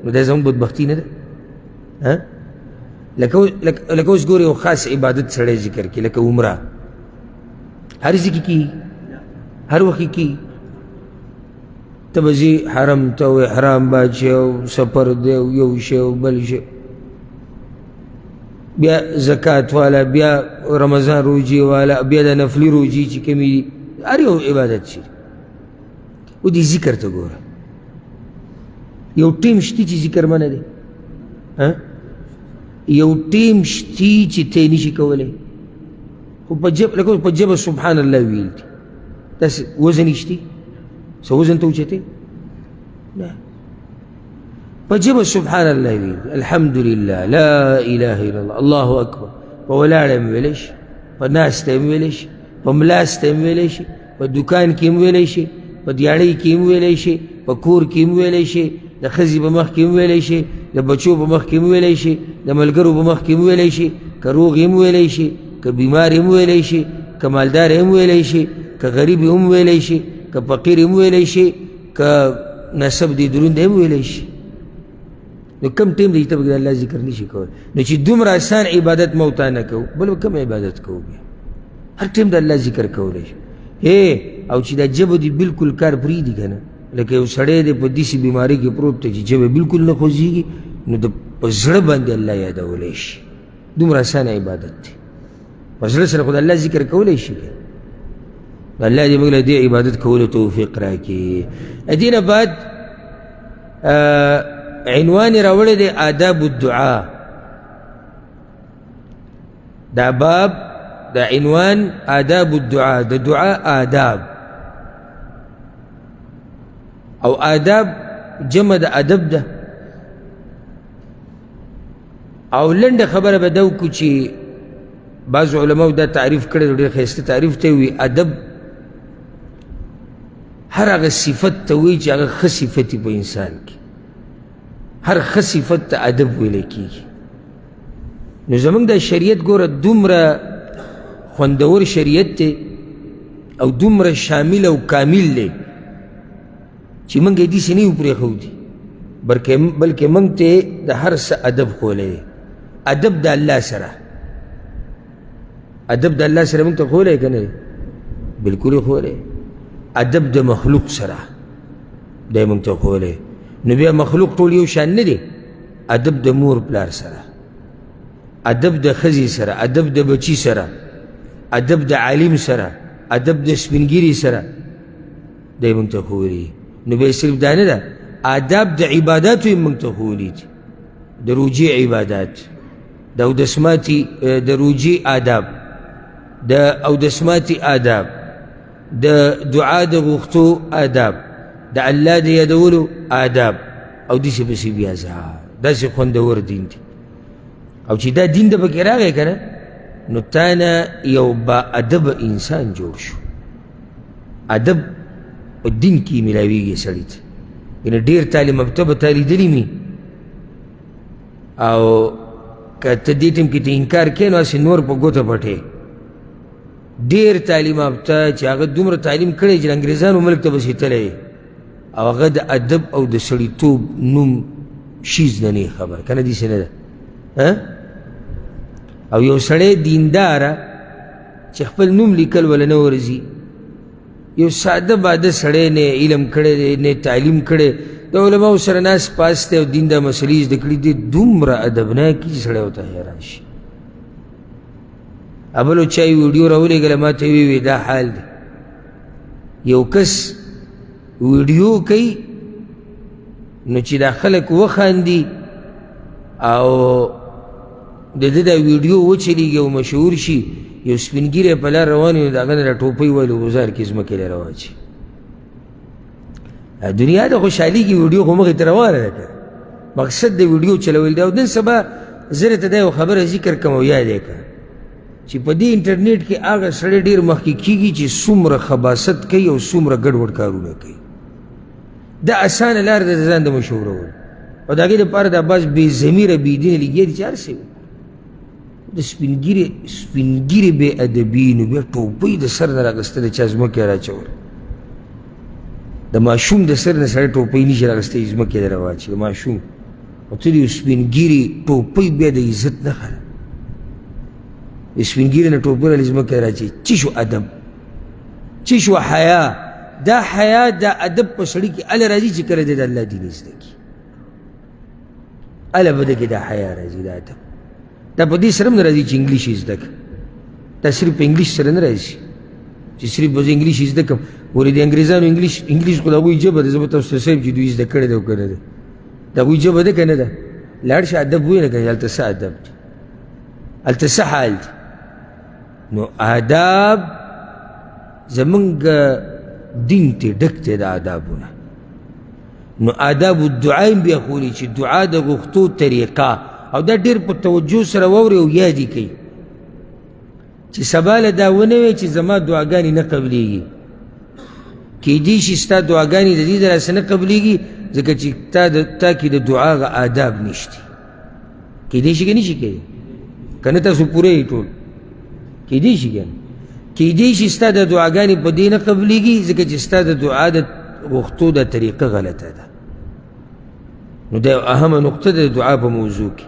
نو دا زموږ بدبختي نه ده لکه اوس ګورې یو خاص عبادت سړی ذکر کړي لکه عمره هر ځای کې کېږي هر وخت کی ته به ځې حرم ته او احرام باد شي او سفر دی او یو شی او بل شی، بیا زکات والا، بیا رمضان روجی والا، بیا د نفلی روجی چې کمی دي، هر یو عبادت شي. و دې ذکر ته ګوره، یو ټیم شتي چې ذکر منه دی، یو ټیم شتي چې ته یې نشي کولی، خو لکه په ژبه سبحان الله ویل دي، داسې وزن یې شتي؟ څه وزن ته اوچتې؟ نه، په ژبه سبحان الله ویل دي، الحمدلله، لا اله الا الله، الله اکبر. په ولاړه هم ویلی شي، په ناسته هم ویلی شي، په ملاسته هم ویلی شي، په دوکان کې هم ویلی شي، په دیاړۍ کې هم ویلی شي، په کور کې هم ویلی شي، د ښځې په مخ کې هم ویلی شي، د بچو په مخ کې هم ویلی شي، د ملګرو په مخ کې هم ویلی شي، که روغ هم ویلی شي، که بیمار هم ویلی شي، که مالدار هم ویلی شي، که غریب هم ویلی شي، که فقیر هم ویلی شي، که نسب دی دروند هم ویلی شي. نو کم ټیم دی ته به د الله ذکر نشي کولی؟ نو چې دومره آسان عبادت موتا نه کوو، بل به کم عبادت کوو؟ بیا هر ټیم د الله ذکر کولی شي. او چې دا ژبه دي بلکل کار پرېږدي که نه، لکه یو سړی دی په داسې بیمارۍ کې پروت دی چې ژبه بلکل نه خوځېږي، نو د په زړه باندې الله یادولی شي. دومره اسانه عبادت دی، په زړه سره خو د الله ذکر کولی شي. الله دې موږ له دې عبادت کولو توفیق راکړي. دې نه بعد عنوان یې راوړی دی آداب الدعا. دا باب، دا عنوان آداب الدعا، د دعا آداب. او آداب جمع د ادب ده. او لنډه خبره به دا وکړو چې بعض علماو دا تعریف کړی، ډېر ښایسته تعریف ته وي. ادب هر هغه صفت ته وایي چې هغه ښه صفت په انسان کې، هر ښه صفت ته ادب ویلی کېږي. نو زموږ دا شریعت ګوره دومره خوندور شریعت دی او دومره شامل او کامل دی چې موږ یې داسې نه یو پرېښودي، بلکې موږ ته د هر څه ادب ښوولی دی. ادب د الله سره، ادب د الله سره موږ ته ښوولی که نه دی؟ بلکل یې ښوولی. ادب د مخلوق سره دی موږ ته ښوولی. نو بیا مخلوق ټول یو شان نه دی. ادب د مور پلار سره، ادب د ښځې سره، ادب د بچي سره، ادب د عالم سره، ادب د سپینګیري سره دی موږ ته ښوولی. نو بیا صرف دا نه ده، آداب د عباداتو یې موږ ته ښوولي دي. د روجې عبادات، د اودسماتي د روجې آداب، د اودسماتي آداب، د دعا د غوښتو آداب، د الله د یادولو آداب، او داسې پسې بیا داسې خوندور دین دی. او چې دا دین د پکې راغی که نه، نو تا نه یو با ادبه انسان جوړ شو. ادب په دین کې میلاویږي سړي ته. یعنې ډېر تعلیم یافته به تا لیدلي وي، او که ته دې ټیم کې ته انکار کوې نو هسې نور په ګوته پټې. ډېر تعلیم یافته چې هغه دومره تعلیم کړی چې انګریزانو ملک ته بس تللی، او هغه د ادب او د سړیتوب نوم شیز نه نه خبر، که نه داسې نه ده؟ او یو سړی دینداره چې خپل نوم لیکل ولا نه ورځي، یو ساده باده سړی نه علم کړی دی نه تعلیم کړی، د علماو سره ناس پاس دی او دین دا مسلې زده کړي دي، دومره ادبناکي چې سړی ورته حیران شي. بل چا یې ویډیو راولېږله ما ته ویې دا حال دی. یو کس ویډیو کوي نو چې دا خلک وخاندي او د ده دا ویډیو وچلېږي او مشهور شي، یو سپین ګیری په لار روان وي نو د هغه نه ټوپۍ وایي غوزار کې ځمکې له راواچي. دنیا د خوشحالي کې ویډیو خو مخې ته روانه ده که مقصد د ویډیو چلول دی. او نن سبا زه درته دا یو خبره ذکر کوم او یاد یې کړه چې په دې انټرنیټ کې هغه سړی ډېر مخکې کېږي چې څومره خباثت کوي او څومره ګډوډ کارونه کوي. دا اسانه لار ده د ځان د مشهورول، او د هغې دپاره دا بعض بې ضمیره بې دینه لګیا دي چې هر څه د سپینګیرې بې ادبي، نو بیا ټوپۍ د سر نه راغستلی چا ځمکې راچول. د ماشوم د سر نه سړی ټوپۍ نشي راغستی ځمکې ته راواچي، د ماشوم. او ته د یو سپینګیري ټوپۍ بیا د عزت نښه ده. د سپینګیري نه ټوپۍ رالی ځمکې راچي، څه شو ادب؟ چې شو حیا دا حیا دا ادب په سړي کې اله راځي چې کله د الله دین زده کړي اله به کې دا حیا راځي دا ادب دا په دې سره هم نه راځي چې انګلیش زده کړه دا صرف په انګلیش سره نه راځي چې صرف به زه انګلیش زده کړم ولې د انګریزانو انګلیش خو د هغوی ژبه ده زه به تاسو ته صاحب چې دوی زده کړې ده او که نه ده د هغوی ژبه ده که نه ده لاړ شه ادب ووایه نه که هلته څه ادب دی هلته څه حال دی نو آداب زمونږ دین ته ډک دی د آدابونه نو آداب الدعا هم بیا خولي چې دعا د غوښتو طریقه او دا ډېر په توجه سره واوري او یاد یې کوي چې سبا له دا ونه وی چې زما دعاګانې نه قبلیږي کیدای شي ستا دعاګانې د دې دلاسه نه قبلیږي ځکه چې تا کې د دعا هغه آداب نشته کیدای شي که نه شي کیدی که نه تاسو پوره یې ټول کیدای شي که نه کیدای شي ستا د دعاګانې په دې نه قبلیږي ځکه چې ستا د دعا د غوښتو د طریقه غلطه ده نو دا اهمه نقطه د دعا په موضوع کې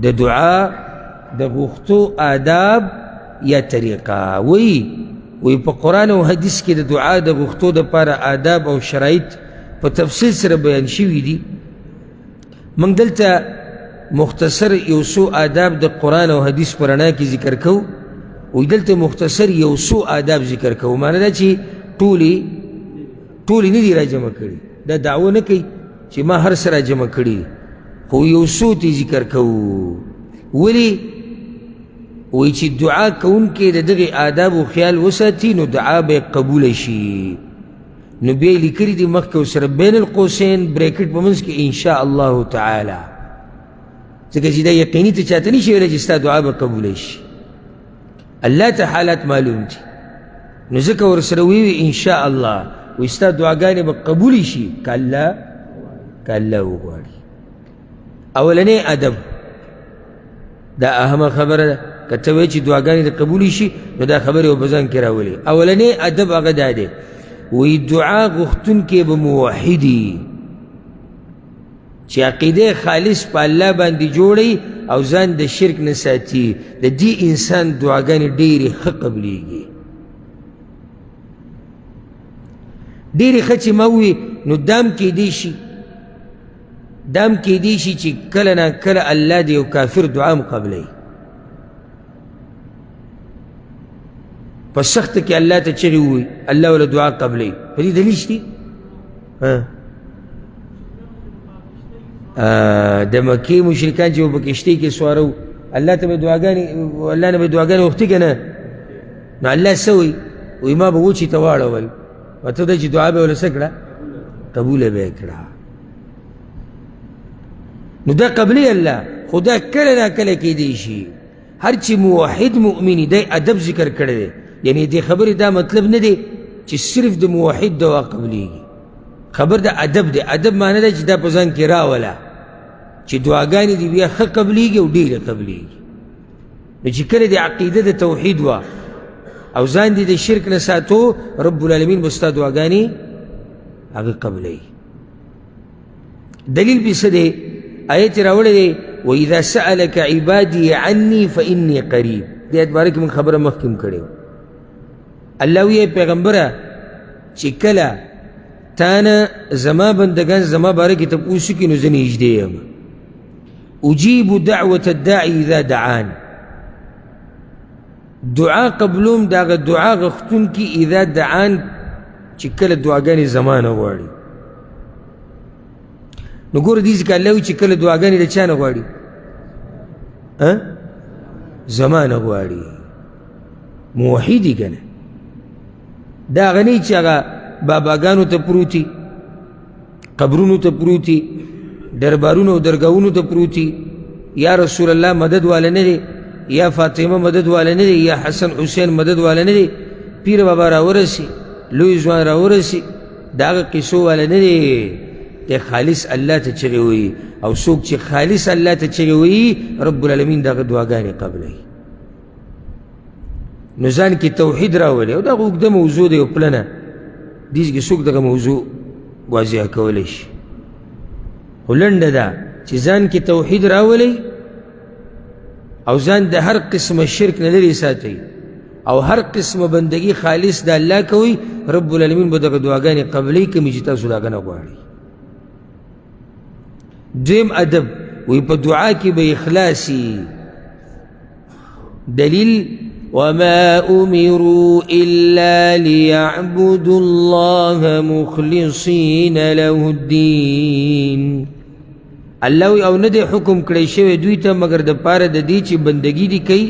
د دعا د غوښتو آداب یا طریقه وی په قرآن او حدیث کې د دعا د غوښتو دپاره آداب او شرایط په تفصیل سره بیان شوي دي موږ دلته مختصر یو څو آداب د قرآن او حدیث په رڼا کې ذکر کوو وی دلته مختصر یو څو آداب ذکر کوو معنی دا چې ټولې نه دي راجمع کړي دا دعوه نه کوي چې ما هر څه راجمع کړي خو یو څو ته ذکر کوو ولې وی چې دعا کوونکی د دغې آدابو خیال وساتي نو دعا به قبوله شي نو بیا یې لیکلي دي مخکې ورسره بین القوسین بریکټ په منځ کې انشاء الله تعالی ځکه چې دا یقیني ته چاته نشي ویلی چې ستا دعا به قبوله شي الله ته حالات معلوم دي نو ځکه ورسره ویوي انشاء الله وی ستا دعاګانې به قبولې شي که الله وغواړي اولنی ادب دا اهمه خبره ده که ته وایې چې دعاګانې د قبولې شي نو دا خبرې به ځان کې راولي اولنی ادب هغه دا دی وی دعا غوښتونکی به موحدي چې عقیده خالص په الله باندې جوړی او ځان د شرک نه ساتي د دې انسان دعاګانې ډېرې ښه قبلیږي ډېرې ښه چې ما ووي نو دام کیدی شي چې کله نا کله الله د یو کافر دعا هم قبلوي په سخته کې الله ته چغې ووایي الله وله دعا قبلوي په دې دلیل شته د مکې مشرکان چې په کشتۍ کې سواره وو الله ته به دعاګانې الله نه به دعاګانې غوښتې که نه نو الله څه وایي وایي ما به وچې ته واړول مطلب دا چې دعا به وله څه کړه قبوله به یې کړه نو دا قبلی الله خو دا کله نا کله کیدی شي هر چې موحد مؤمني دی ادب ذکر کړی دی یعنی دې خبرې دا مطلب نه دی چې صرف د موحد دعا قبلیږي خبر دا ادب دی ادب معنی دی چې دا په ځان کې راوله چې دعاګانې دې بیا ښه قبلیږي او ډېرې قبلیږي نو چې کله د عقیده د توحید وه او ځان دې د شرک نه ساتو رب العالمین به ستا دعاګانې هغه قبلوي دلیل بې څه دی آیت راوړی دی وَإِذَا سَأَلَكَ عِبَادِي عَنِّي فَإِنِّي قَرِيب دې آیت باره کې موږ خبره مخکې هم کړې الله وی پیغمبره چې کله تا نه زما بندګان زما باره کې تپوس وکړي نو زه نږدې یم اجیب دعوة الداعي اذا دعان دعا قبلوم د هغه دعا غوښتونکي اذا دعان چې کله دعاګانې زما نه غواړي نو ګوره دې ځکه الله وایي چې کله دعاګانې د چا نه غواړي زما نه غواړي موحد یې که نه دا هغه نه چې هغه باباګانو ته پروتي قبرونو ته پروتي دربارونو او درګاهونو ته پروتي یا رسول الله مدد والا نه دی یا فاطمه مدد والا نه دی یا حسن حسین مدد والا نه دی پیر بابا راورسي لوی ځوان راورسي د هغه قصو والا نه دی دی خالص الله ته چغې وایي او څوک چې خالص الله ته چغې وایي رب العالمین دغه دعاګانې قبلوي نو ځان کې توحید راولي او دغه اوږده موضوع دی او پلنه دې کې څوک دغه موضوع واضح کولی شي خو لنډه ده چې ځان کې توحید راولي او ځان د هر قسمه شرک نه لرې ساتئ او هر قسم بندگی خالص د الله کوي رب العالمین به دغه دعاګانې قبلوي کومې چې تاسو د هغه نه غواړئ. دویم ادب وی په دعا کې به اخلاصي. دلیل وما امروا الا ليعبدوا الله مخلصين له الدين. الله او نه دی حکم کړی شوی دوی ته مگر د پاره د دې چې بندگی دی کوي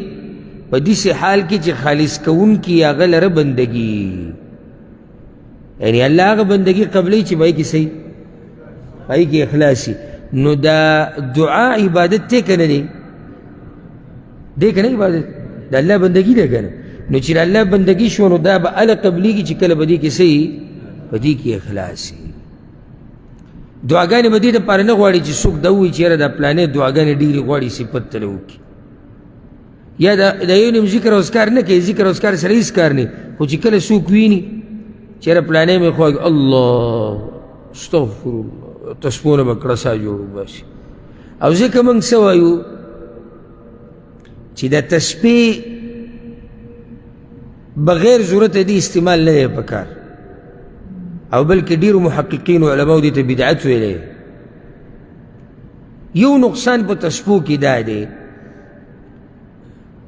په داسې حال کې چې خالص کوونکي هغه لره بندگی، یعنی الله هغه بندگی قبلوي چې پای کې صحیح پای کې اخلاصي. نو دا دعا عبادت دی که نه دی؟ دی که نه عبادت؟ د الله بندگی دی که نه؟ نو چې د الله بندگی شو نو دا به هله قبلیږي چې کله به دې کې صحیح په دې کې اخلاصي. دعاګانې به دې دپاره نه غواړي چې څوک دا ووایي چې یاره دا پلانې دعاګانې ډېرې غواړي صفت ته وکړي، یا د یو نیم ذکر او اذکار نه کوي، ذکر او اذکار سره هېڅ کار نه، خو چې کله څوک ویني چې یاره پلانې مې خواږي الله استغفر الله تسبونه به کړسا جوړ وباسي. او ځکه موږ څه وایو چې د تسبیح بغیر ضرورت دی استعمال نه دی پکار، او بلکې ډېرو محققین او علماو دې ته بدعت ویلی. یو نقصان په تسبیحو کې دا دی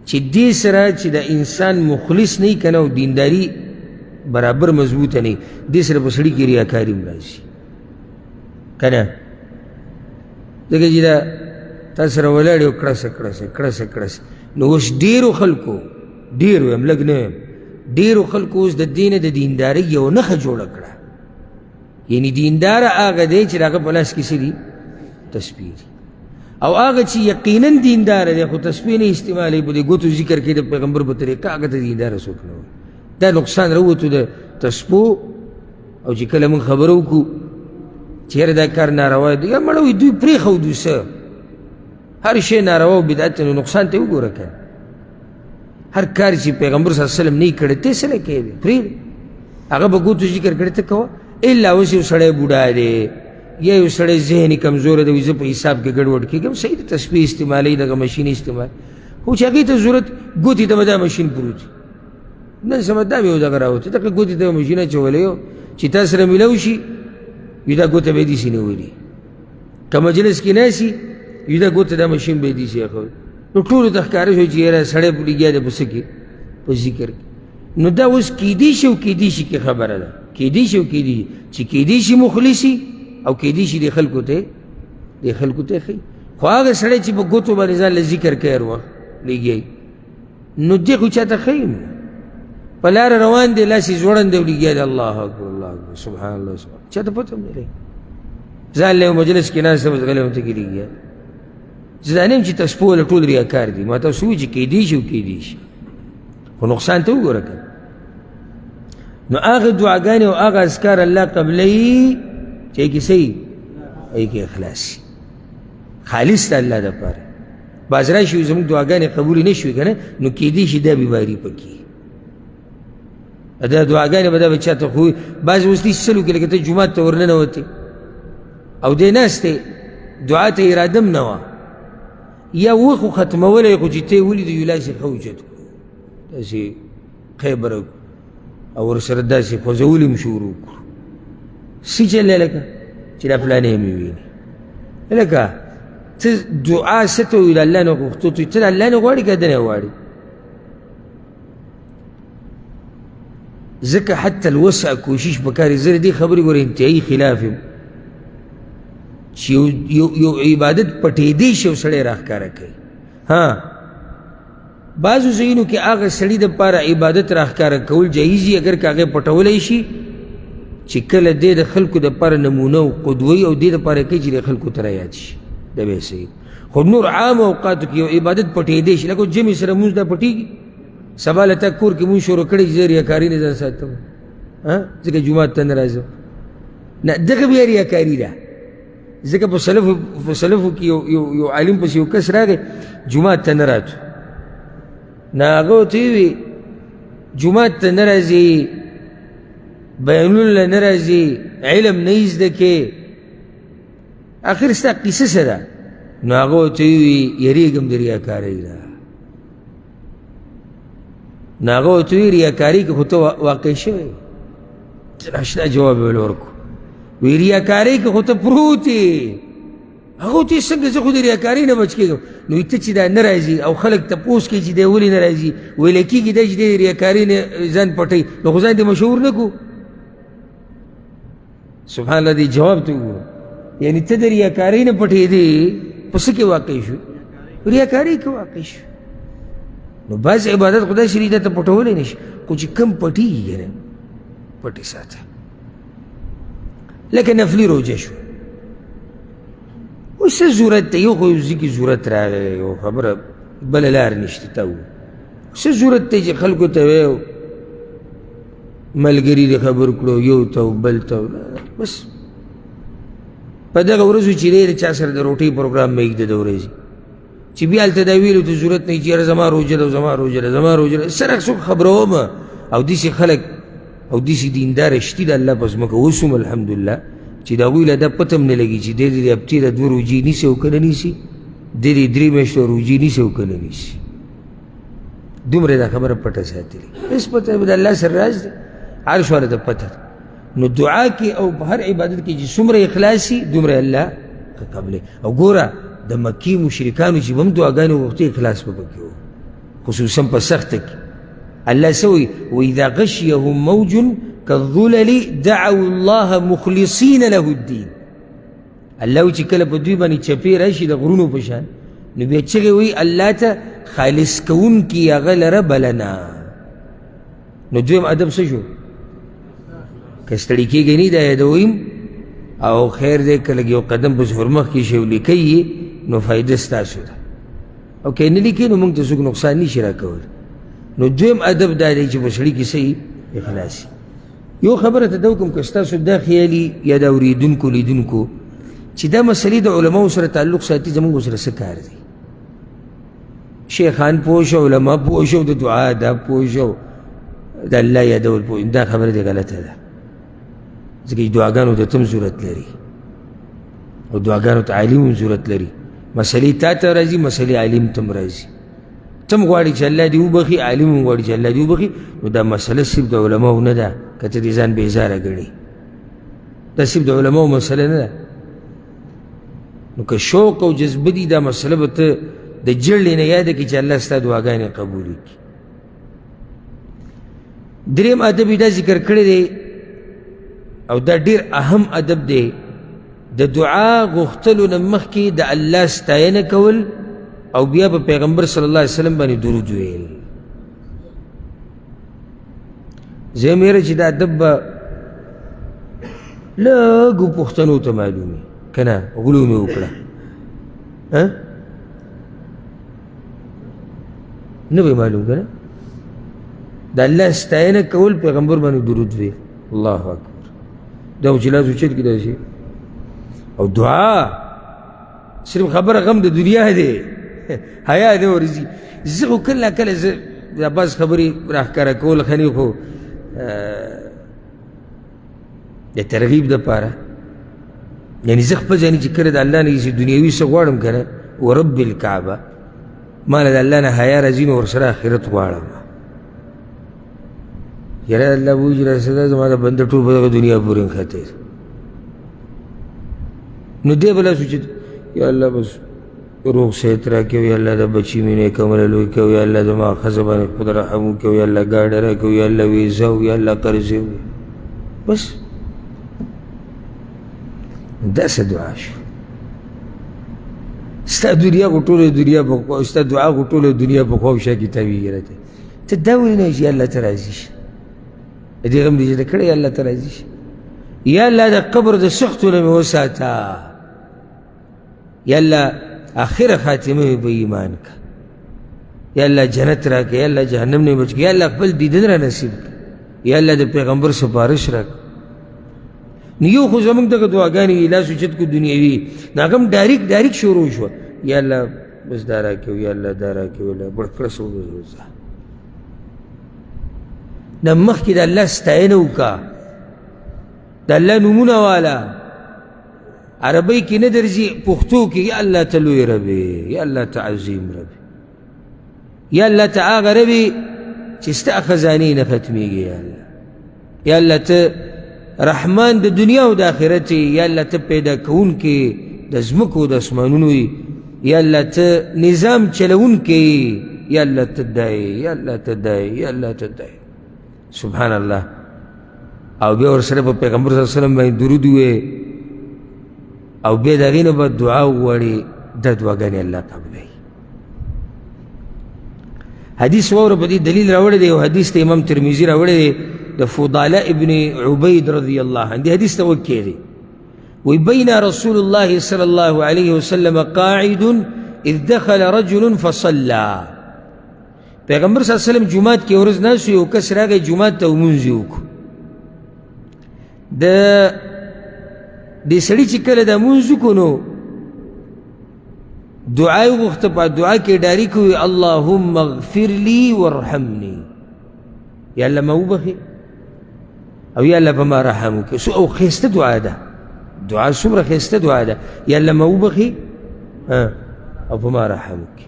چې دې سره چې د انسان مخلص نه وي که نه او دینداري برابر مضبوطه نه وي، دې سره په سړي کې ریاکاري هم راځي که نه؟ ځکه چې دا تا سره ولاړ یو کړسه کړسه کړسه کړسه، نو اوس ډېرو خلکو ډېر ویم لږ نه ویم ډېرو خلکو اوس د دې نه د دیندارۍ یو نښه جوړه کړه، یعنی دینداره هغه دی چې د هغه په لاس کې څه دي؟ تسبیح دي. او هغه چې یقینا دینداره دی خو تسبیح نه استعمالوي، په دې ګوتو ذکر کوي د پیغمبر په طریقه، هغه ته دینداره څوک نه وایي. دا نقصان راووتو د تسبیح. او چې کله موږ خبره وکړو چې یاره دا کار ناروا دی، یا مړه وایي دوی پرېښودو څه هر شی ناروا او بدعت، نو نقصان ته وګوره که هر کار چې پیغمبر صلی الله علیه وسلم نه یې کړی ته څه له کوې پرېږده، هغه به ګوتو ذکر کړی ته کوه. الا اوس یو سړی بوډا دی یا یو سړی ذهني کمزوره دی، زه په حساب کې ګډوډ کېږم، صحیح د تسبیح استعمالوي دغه مشین استعمال، خو چې هغې ته ضرورت ګوتې ته به دا مشین پروت وي، نن سبا دا به یو دغه راوتی دغه ګوتې ته مشین اچولی یو چې تا سره میلاو شي وي دا ګوته به یې داسې نیولي، که مجلس کې ناست وي دا ګوته دا مشین به یې داسې اخوي، نو ټولو ته ښکاره شو چې یاره سړی په لګیا دی په څه کې په ذکر کې. نو دا اوس کیدی شي او کیدی شي کې خبره ده، کیدی شي او کیدی شي چې کیدی شي مخلصي او کیدی شي د خلکو ته ښي، خو هغه سړی چې په ګوتو باندې ځان له ذکر کوي هر وخت لګیایي، نو دې خو چاته ښیي نه، په لاره روان دی لاس یې ځوړند دی او لګیا دی الله اکبر الله اکبر سبحان الله سبحان، چاته پته هم نه لګي، ځان له یو مجلس کې ناست دی غلی ورته کې لګیا. زه دا نه یم چې تسبیح والا ټول ریاکار دي، ما تاسو ووایي چې کیدی شي او کیدی شي، خو نقصان ته وګوره که. نو هغه دعاګانې او هغه اذکار الله قبلوي چې هغې کې صحیح هغې کې اخلاصي خالص د الله دپاره. بعض راشي زموږ دعاګانې قبولې نه شوې که نه، نو کیدی شي دا بیماري پکې دا دعاګانې به دا به چاته خو بعضې اوس داسې چل وکړي لکه ته جومات ته ورننوتې او دی ناست دی دعا ته اراده هم نه وه، یا و خو ختمولی خو چې ته یې ولیدو یو لاس یې ښه اوچت کړو داسې خیبره او ورسره داسې خوځولي هم شروع کړو، څه چل دی لکه چې دا فلانې مې ویني، لکه ته دعا څه ته وایي د الله نه غوښتو ته ته د الله نه غواړې که د نه غواړې؟ ځکه حتی الوسع کوشش پکار دی. زه د دې خبرې ګوره انتهایي خلاف یم چې یو عبادت پټېدی شي او سړی راښکاره کوي. ها بعضو ځایونو کې هغه سړي دپاره عبادت راښکاره کول جایز وي اگر که هغې پټولی شي چې کله دی د خلکو دپاره نمونه او قدوه او دې دپاره کوي چې د خلکو ته رایاد شي، دا به یې صحیح. خو نور عام اوقاتو کې یو عبادت پټېدی شي، لکه جمعې سره مونځ دا پټېږي، سبا له تا کور کې مونځ شروع کړی چې زه ریاکاري نه ځان ساتم ځکه جومات ته نه راځم، نه دغه بیا ریاکاري ده. ځکه په سلفو کې یو عالم پسې یو کس راغی جومات ته نه راتو، نه هغه ورته وویل جومات ته نه راځي، بیانونه نه راځي، علم نه یې زده کې، اخر ستا قیسه څه ده؟ نو هغه ورته وویل یریږم د ریاکارۍ نه. نو هغه ورته وایي ریاکاري کې خو ته واقع شوی ناشنا جواب یې ورکړو وایي ریاکاري کې خو ته پروت یې هغه ورته وایي څنګه زه خو د ریاکاري نه بچ کېږم نو ته چې دا نه راځي او خلک تپوس کوي چې دی ولې نه راځي ویلی کېږي دی چې دی د ریاکاري نه ځان پټوي نو خو ځان دې مشهور نه کړو سبحان الله دې جواب ته وګورو یعنی ته د ریاکارۍ نه پټېدې په څه کې واقع شو ریاکارۍ کې واقع شو نو بعض عبادت خدای شي ته پټولی نه شي خو چې کم پټېږي که نه پټې ساته لکه نفلي روژه شو اوس څه ضرورت دی یو خو یو ځي کې ضرورت راغی یو خبره بله لار نشته تا وو څه ضرورت دی چې خلکو ته ویو ملګري دې خبر کړو یو ته بل ته بس په دغه ورځو چې دی د چا سره د روټۍ پروګرام مې ږده د ورځې چې بیا هلته دا ویلو ته ضرورت نه چې یاره زما روژه ده زما روژه ده زما روژه ده سره څوک خبروم او داسې خلک او داسې دینداره شتي د الله په ځمکه اوس هم الحمدلله چې د هغوی له دا پته هم نه لګي چې دی د هفتې د 2 روژې نیسي او که نه نیسي دی د 3 میاشتو روژې نیسي او که نه نیسي دومره دا خبره پټه ساتلې بس پته د الله سره راز دی عرش والا ته پته نو دعا کې او په هر عبادت کې چې څومره اخلاص وي دومره الله قبلې او ګوره د مکي مشرکانو چې به هم دعاګانې وغوښتې اخلاص به پکې و خصوصا په سخته کې الله څه وایي واذا غشیهم موج كالظلل دعوا الله مخلصین له الدین الله وایي چې کله په دوی باندې چپې راشي د غرونو په شان نو بیا چغې وایي الله ته خالص کوونکي هغه لره بلنه نو دویم ادب څه شو که ستړي کېږئ نه دا یادویم او خیر دی که لږ یو قدم پسې ورمخکې شی ولیکئ نو فایده ستاسو ده او که یې نه لیکئ نو موږ ته څوک نقصان نشي راکولی نو دویم ادب دا دی چې په سړي کې څه اخلاص یو خبره ته دا وکړم که ستاسو دا خیالي یا د اورېدونکو لیدونکو چې دا مسلې د علماو سره تعلق ساتي زموږ سره څه کار دی شیخان پوه شو علما پوه شو د دعا دا پوه شو د الله یادول پوه دا خبره دی غلطه ده ځکه چې دعاګانو ته تم ضرورت لري او دعاګانو ته عالم هم ضرورت لري مسلې تا ته راځي مسلې عالم تم راځي تم غواړي چې الله دې وبخي عالم هم غواړي چې الله دې وبخي نو دا مسله صرف د علماو نه ده که ته دې ځان بېزاره ګڼي دا صرف د علماو مسله نه ده نو که شوق او جذبه دي دا مسله به ته د جړلې نه یاده کړي چې الله ستا دعاګانې قبولې کړي دریم ادب یې دا ذکر کړی دی او دا ډیر اهم ادب دی د دعا غوښتلو نه مخکې د الله ستاینه کول او بیا په پیغمبر صلی الله علیه وسلم باندې درود ویل زه یم یاره چې دا ادب به لږو پښتنو ته معلوم وي که نه غلو مې وکړه نه به معلوم که نه د الله ستاینه کول پیغمبر باندې درود ویل الله اکبر دا چې لاس اوچت کړي داسې او دعا صرف خبره غم د دنیا دی حیا نه ورځي زه خو کله کله زه دا بعض خبرې راښکاره کول ښه نه خو د ترغیب دپاره یعنې زه خپل ځاني چې کله د الله نه دنیوي څه غواړم که نه ورب الکعبه ما له د الله نه حیا راځي نو ورسره آخرت غواړم یاره الله وایي چې راسره زما د بنده ټول په دغه دنیا پورې نښتی نو دی به لاس اوچت یا الله بس روغ صحت راکړي یا الله د بچي مې نیک عمله لوی کړي یا الله زما ښځه باندې خپل رحم وکړي یا الله ګاډه راکړي یا الله ویزه یا الله قرضې بس داسې دعا شو ستا دنیا خو ټوله دنیا په ستا دعا خو ټوله دنیا په خوا شا کتابېږي راته ته دا ولې نه چې الله ته راضي شي دې غم دې چې ته کړی یا الله ته راضي شي یا الله د قبر د سختو نه مې وساته یا الله آخره خاتمه مې په ایمان که یا الله جنت راکړه یا الله جهنم نه بچ کړه یا الله خپل دیدن را نصیب کړه یا الله د پیغمبر سفارش راکړه نو یو خو زموږ دغه دعاګانې لاس اوچت کړو دنیوي نو هغه هم ډایرکټ شروع شوه یا الله بس دا راکړه یا الله دا راکړه یا الله بړکړس وګرځه نه مخکې د الله ستاینه وکړه د الله نومونه والا عربی کې نه درځي پښتو کې یا الله ته لوی ربې یا الله ته عظیم ربې یا الله ته هغه ربې چې ستا خزانې نه ختمیږي یا الله. یا الله ته رحمان د دنیا او د آخرت یې. یا الله ته پیدا کوونکې د ځمکو د اسمانونو یې. یا الله ته نظام چلوونکی یې. یا الله ته دا یې. یا الله ته دا یې. یا الله ته دا یې. سبحان الله. او بیا ورسره په پیغمبر صلی الله علیه وسلم باندې درود ووایې او بیا د هغې نه به دعا وغواړې، دا دعاګانې الله قبلوي. حدیث واوره په دې دلیل راوړی دی. یو حدیث ته امام ترمذي راوړی دی د فضاله ابن عبید رضی الله عنه. دې حدیث ته وکې دی وی بین رسول الله صلی الله علیه وسلم قاعد اذ دخل رجل فصلى. پیغمبر صلی الله علیه وسلم جماعت کې ورځ ناست یو کس راغی جماعت ته لمونځ یې وکړو. دې سړي چې کله دا لمونځ وکړو نو دعا یې وغوښته. په دعا کې ډایرکټ وویل اللهم اغفر لي وارحمني. یا الله ما وبخې او یا الله په ما رحم وکړي. او ښایسته دعا ده. دعا څومره ښایسته دعا ده. یا الله ما وبخې او په ما رحم وکړي.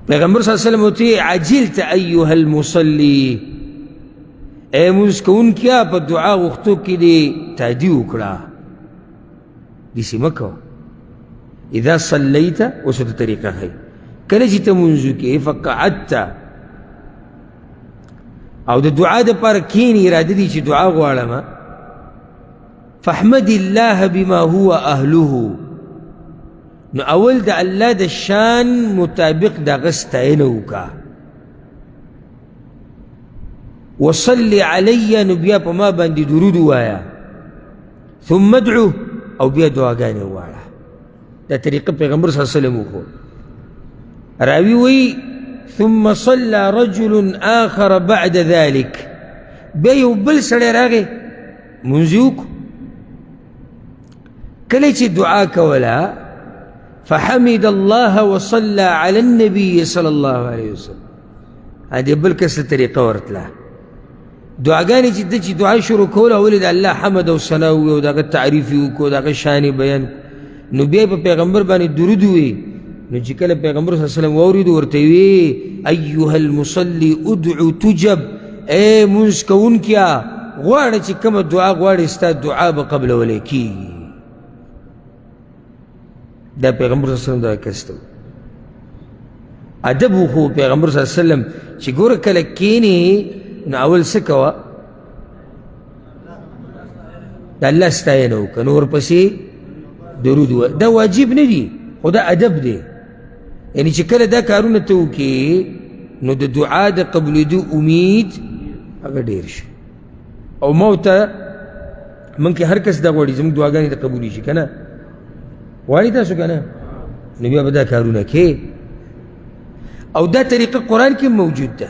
پیغمبر صلی الله علیه وسلم ورته عجلت ایها المصلي، اے لمونځ کوونکیه په دعا غوښتو کې دې تعدي وکړه، داسې مه کوه. اذا صلیت اوس ورته طریقه ښایي. کله چې ته لمونځ وکړې فقعدت او د دعا دپاره کښېنې، اراده دي چې دعا غواړم، فاحمد الله بما هو اهله، نو اول د الله د شان مطابق د هغه ستاینه وکړه. وصل علی، نو بیا په ما باندې درود ووایه. ثم ادعو، او بیا دعاګانې وواړه. دا طریقه پیغمبر صلی الله علیه وسلم وښود. راوي وایي ثم صلى رجل آخر بعد ذلك، بیا یو بل سړی راغی لمونځ یې وکړو. کله چې دعا کوله فحمد الله وصلى على النبي صلى الله عليه وسلم. هذه بل کس طریقه ورتله. دعاګانې چې ده چې دعا شروع کوله ولې د الله حمد او ثنا ووایي او د هغه تعریف یې وکړو، د هغه شان یې بیان کړو. نو بیا یې په پیغمبر باندې درود ووایي. نو چې کله پیغمبر صلی الله علیه وسلم واورېدو ورته یې ویې ایها المصلي ادعو تجب، ای لمونځ کوونکیه غواړه چې کومه دعا غواړې ستا دعا به قبلولی کېږي. دا پیغمبر صلی الله علیه وسلم دا کس ته ادب وښو پیغمبر صلی الله علیه وسلم چې ګوره کله کښېنې نو اول څه کوه؟ د الله ستاینه وکړه، نو ورپسې درود ووایه. دا واجب نه دي خو دا ادب دی. یعنی چې کله دا کارونه ته وکړې نو د دعا د قبولېدو امید هغه ډېر شي. او ما ورته موږ کې هر کس دا غواړي زموږ دعاګانې د قبولې شي که نه؟ غواړي تاسو که نه؟ نو بیا به دا کارونه کې. او دا طریقه قرآن کې موجود ده.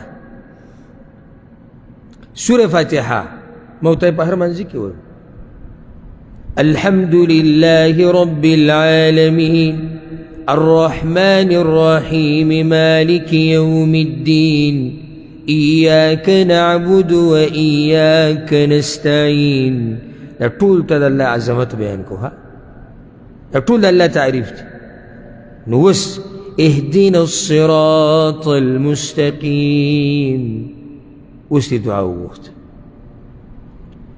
سوره فاتحه ما ورته په هر منځ کې وایو الحمد لله رب العالمين الرحمن الرحيم مالك يوم الدين إياك نعبد وإياك نستعين. دا ټول ته د الله عظمت بیان کو. ها دا ټول د الله تعریف دی. نو اوس اهدنا الصراط المستقيم، اوس دې دعا وغوښته.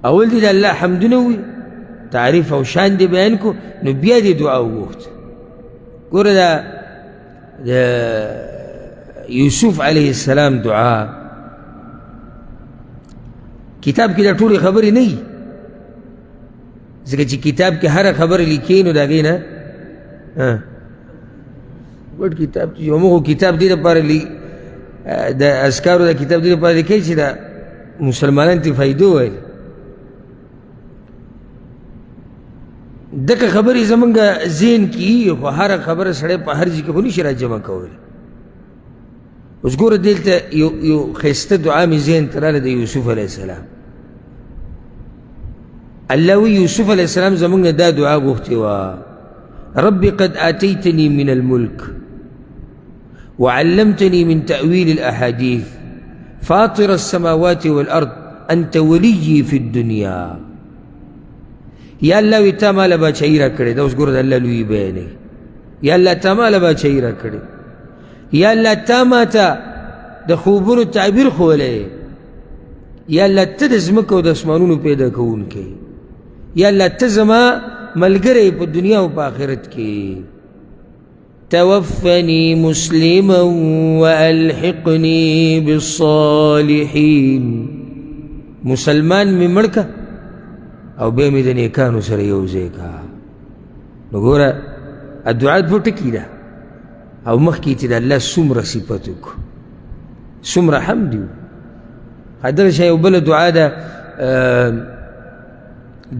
اول دې د الله حمدونه ووایي، تعریف او شان دې بیان کو، نو بیا دې دعا وغوښته. ګوره دا د یوسف علیه السلام دعا کتاب کې دا ټولې خبرې نه وي، ځکه چې کتاب کې هره خبره لیکي نو د هغې نه ګډ کتاب یو موږ کتاب دې لپاره د اذکارو دا کتاب دې لپاره لیکي چې دا مسلمانان ته فایدو وایي. دغه خبرې زمونږ ذهن کې خو هره خبره سړی په هر ځای کې خو نشي را جمع کولی. اوس ګوره دلته یو ښایسته دعا مې ذهن ته راغله د یوسف علیه السلام. الله وی یوسف علیه السلام زمونږ نه دا دعا غوښتې وه رب قد آتیتني من الملك وعلمتني من تأويل الأحاديث فاطر السماوات والأرض أنت ولي في الدنيا. یا الله وی تا ماله باچایي را کړې. دا اوس ګوره د الله لوی بیانوي. یا الله تا ماله باچایي را کړې. یا الله تا ما ته د خوبونو تعبیر ښوولی یا الله ته د ځمکو د اسمانونو پیدا کوونکی یا الله ته زما ملګری په دنیا او په آخرت کې توفني مسلما والحقني بالصالحين مسلمان می مړ که او بیا مې د نیکانو سره یو ځای که نو ګوره دعا دوه ټکي ده او مخکې چې د الله څومره صفت وکړو څومره حمد وي دغه شی یو بله دعا ده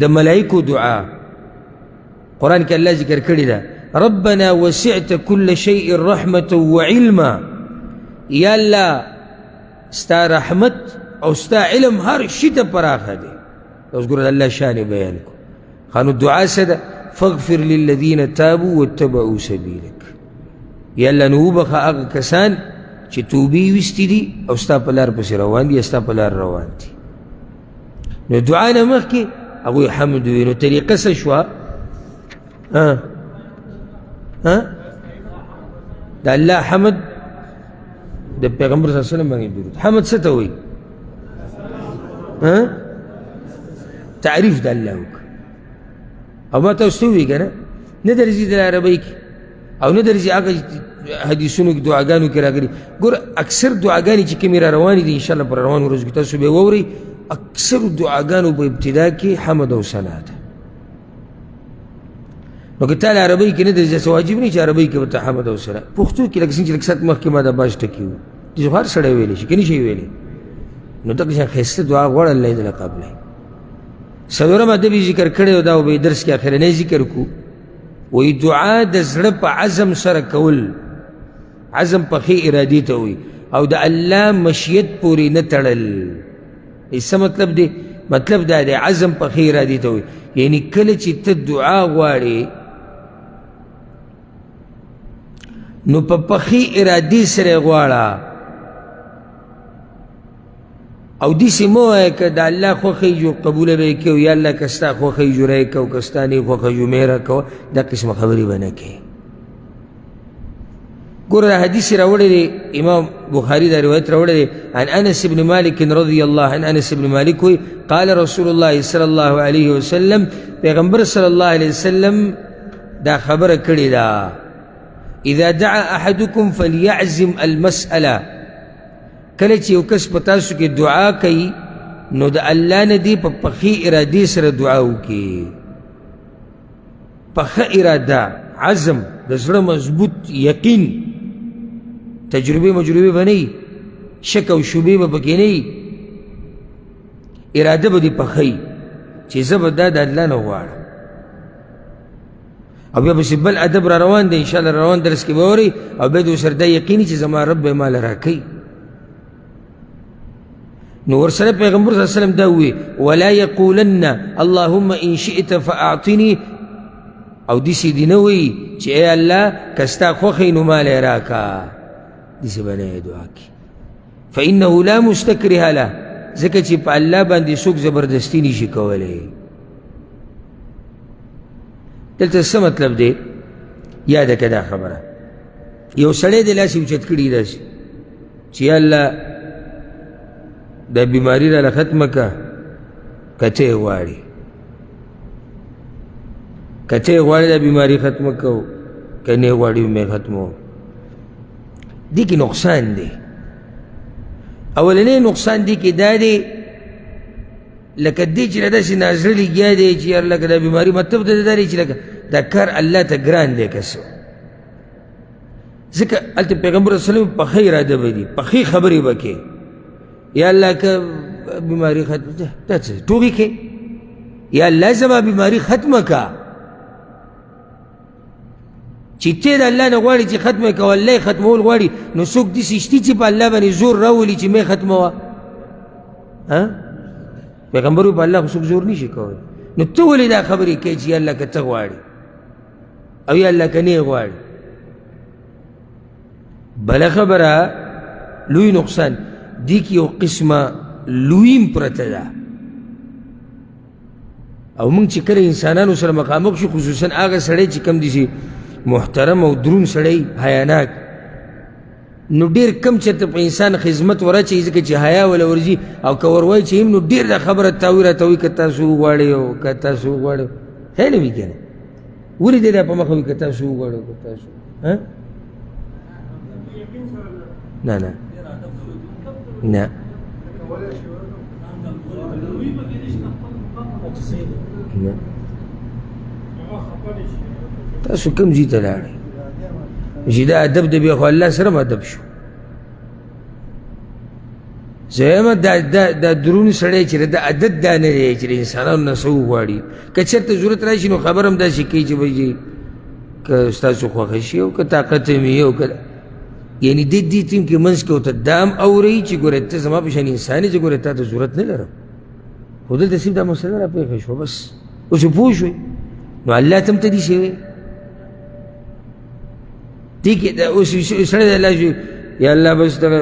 د ملایکو دعا قرآن کې الله ذکر کړې ده ربنا وسعت كل شيء رحمة وعلما یا الله ستا رحمت او ستا علم هر شي ته پراخه دی اوس ګوره د الله شان بیان کو خانو دعا څه ده فاغفر للذین تابوا واتبعوا سبیلک یا الله نو وبخه هغه کسان چې توبې ویستې دي او ستا په لار پسې روان دي یا ستا په لار روان دي نو دعا نه مخکې هغوی حمد وي نو طریقه څه شوه د الله حمد د پیغمبر صلی الله علیه وسلم باندې درود حمد څه ته وایي تعریف د الله وکړه او ما تاسو ته ووایي که نه نه درځي د عربۍ کې او نه درځي هغه حدیثونو کې دعاګانو کې راغلي ګوره اکثر دعاګانې چې کومې را روانې دي انشاءالله په روانو ورځو کې تاسو به یې واورئ اکثر دعاګانو په ابتدا کې حمد او ثنا ده نو که تا له عربۍ کې نه درځي څه واجب نه چې عربۍ کې به ته حمد او ثنا پښتو کې لکه څنګه چې لږ ساعت مخکې ما دا باز ټکي وو چې هر سړی ویلی شي که نه شي ویلی نو دغه شان ښایسته دعا غواړه الله یې دله قبلوي څلورم ادب یې ذکر کړی او دا به درس کې اخرنی ذکر کړو وی دعا د زړه په عزم سره کول عزم په ښې ارادې ته وي او د الله مشیت پورې نه تړل څه مطلب دی مطلب دا دی عزم په ښې ارادې ته وي یعنی کله چې ته دعا غواړې نو په پخې ارادې سره غواړه او داسې مه وایه که د الله خوښه یې جو قبوله به یې کوي یا الله که ستا خوښه یې جوړه یې کوه که ستا نه یې خوښه جو مهره کوه دا قسمه خبرې به نه کوې ګوره دا حدیث یې راوړی دی امام بخاري دا روایت راوړی دی عن انس بن مالک رضی الله عن انس بن مالک وی قال رسول الله صلی الله علیه وسلم پیغمبر صلی الله علیه وسلم دا خبره کړې ده اذا دعا احدكم فليعزم المسأله کله چې یو کس په تاسو کې دعا کوي نو د الله نه دی په پخې ارادې سره دعا وکړي پخه اراده عزم د زړه مضبوط یقین تجربې مجربې به نه وي شک او شبهې به پکې نه وي اراده به دې پخی چې زه به دا د الله نه غواړم او بیا پسې بل ادب را روان دی انشاءالله روان درس کې به اورئ او بیا د ورسره دا یقیني چې زما رب به ماله راکوي نو ورسره پیغمبر صلی الله علیه وسلم دا وی ولا یقولن اللهم ان شئت فاعطني او داسې دې نه وایي چې ای الله که ستا خوښه نو ماله یې راکه داسې به نه یې دعا کړي فانه لا مستکره له ځکه چې په الله باندې څوک زبردستي نشي کولی دلته څه مطلب دی یاده که دا خبره یو سړی دې لاس یې اوچت کړي داسې چې یا الله دا بیماری راله ختمه که که ته یې غواړې که ته یې غواړې دا بیماري ختمه کو که نه یې غواړې مې ختمو دې کې نقصان دی اولنی نقصان دی کې دا دی لکه دې چې داسې نازله لګیا دی چې یار لکه دا بیماري مطلب د دا دی چې لکه دا کار الله ته ګران دی که څه ځکه هلته پیغمبر صلی الله علیه وسلم پخې اراده به دي پخې خبرې به کې یا الله که بیماری ختم دا څه ټوغې کې یا الله زما بیماری ختمه که چې ته د الله نه غواړې چې ختمه که والله ختمول غواړي نو څوک داسې شتي چې په الله باندې زور راولي چې مې ختموه پیغمبر په الله خو څوک زور نشي کولی نو ته ولې دا خبرې کوې چې یا الله که ته غواړې او یا الله که نه یې غواړې بله خبره لوی نقصان دی کې یو قسمه لویم پرته ده او موږ چې کله انسانانو سره مخامخ شو خصوصا هغه سړی چې کم دي محترم او درون سړی حیاناک نو ډېر کم چېرته په انسان خدمت ورچوي ځکه چې حیا وله ورځي او که ور وایي چې نو ډېر دا خبره تاوي راته وایي که تاسو وغواړئ او که تاسو وغواړئ خیر نه وي که نه ولې دی دا په مخه وي که تاسو وغواړئ که تاسو نه نه نه نه تاسو کوم ځای ته لاړئ چې دا ادب دی بیا خو الله سره هم ادب شو زیمه دا درون سړی چې دا عادت دا نه دی چې د انسانانو نه څه وغواړي که چېرته ضرورت راشي نو خبر هم داسې کوي چې بهجي که ستاسو خوښه شي او که طاقت هم وي او که یعنې دې ټیم کې منځ کې ورته دا هم اورئ چې ګوره ته زما په شان انسان یې چې ګوره تا ته ضرورت نه لرم خو دلته صرف دا مسله را پېښه شوه بس اوس پوه شوئ نو الله ته هم ته دي شوی دې کې اوس سړی د الله شي یا الله بس دغه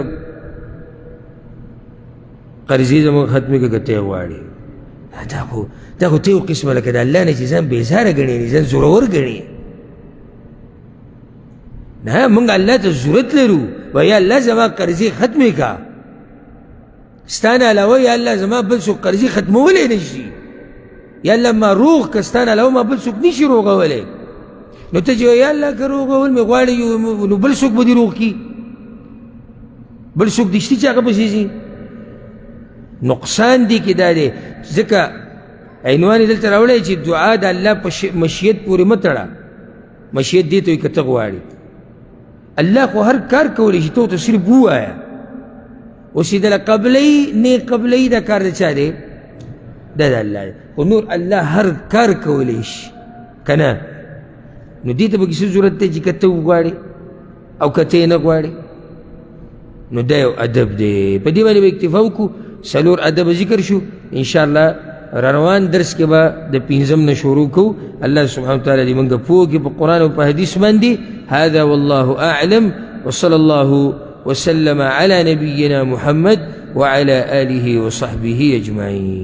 قرضې زموږ ختمې که ته یې غواړې دا خو ته یو قسمه لکه د الله نه چې ځان بېزاره ګڼې ځان زورور ګڼې نه موږ الله ته ضرورت لرو و یا الله زما قرضې ختمې کا ستا نه علاوه یا الله زما بل څوک قرضې ختمولی نه شي یا الله ما روغ که ستا نه علاوه ما بل څوک نه شي روغولی نو ته چې یا الله که روغول مې غواړې نو بل څوک به دې روغ کي بل څوک دې شته چې هغه پسې ځي نقصان دی کې دا دی ځکه عنوان یې دلته راوړی چې دعا د الله په مشیت پورې مه تړه مشیت دې ته وایي که ته غواړې الله خو هر کار کولی شي ته ورته صرف ووایه اوس یې دله قبلۍ نه قبلۍ دا کار د چا دی دا د الله دی خو نور الله هر کار کولی شي که نه نو دې ته به څه ضرورت دی چې که ته وغواړې او که ته یې نه غواړې نو دا یو ادب دی په دې باندې به اکتفا وکړو څلور ادب ذکر شو انشاءالله را روان درس کې به د پنځم نه شروع کوو الله سبحانه وتعالی دې موږ پوه کړي په قرآن او په حدیث باندې هذا والله اعلم وصلى الله وسلم على نبينا محمد وعلى آله وصحبه أجمعين.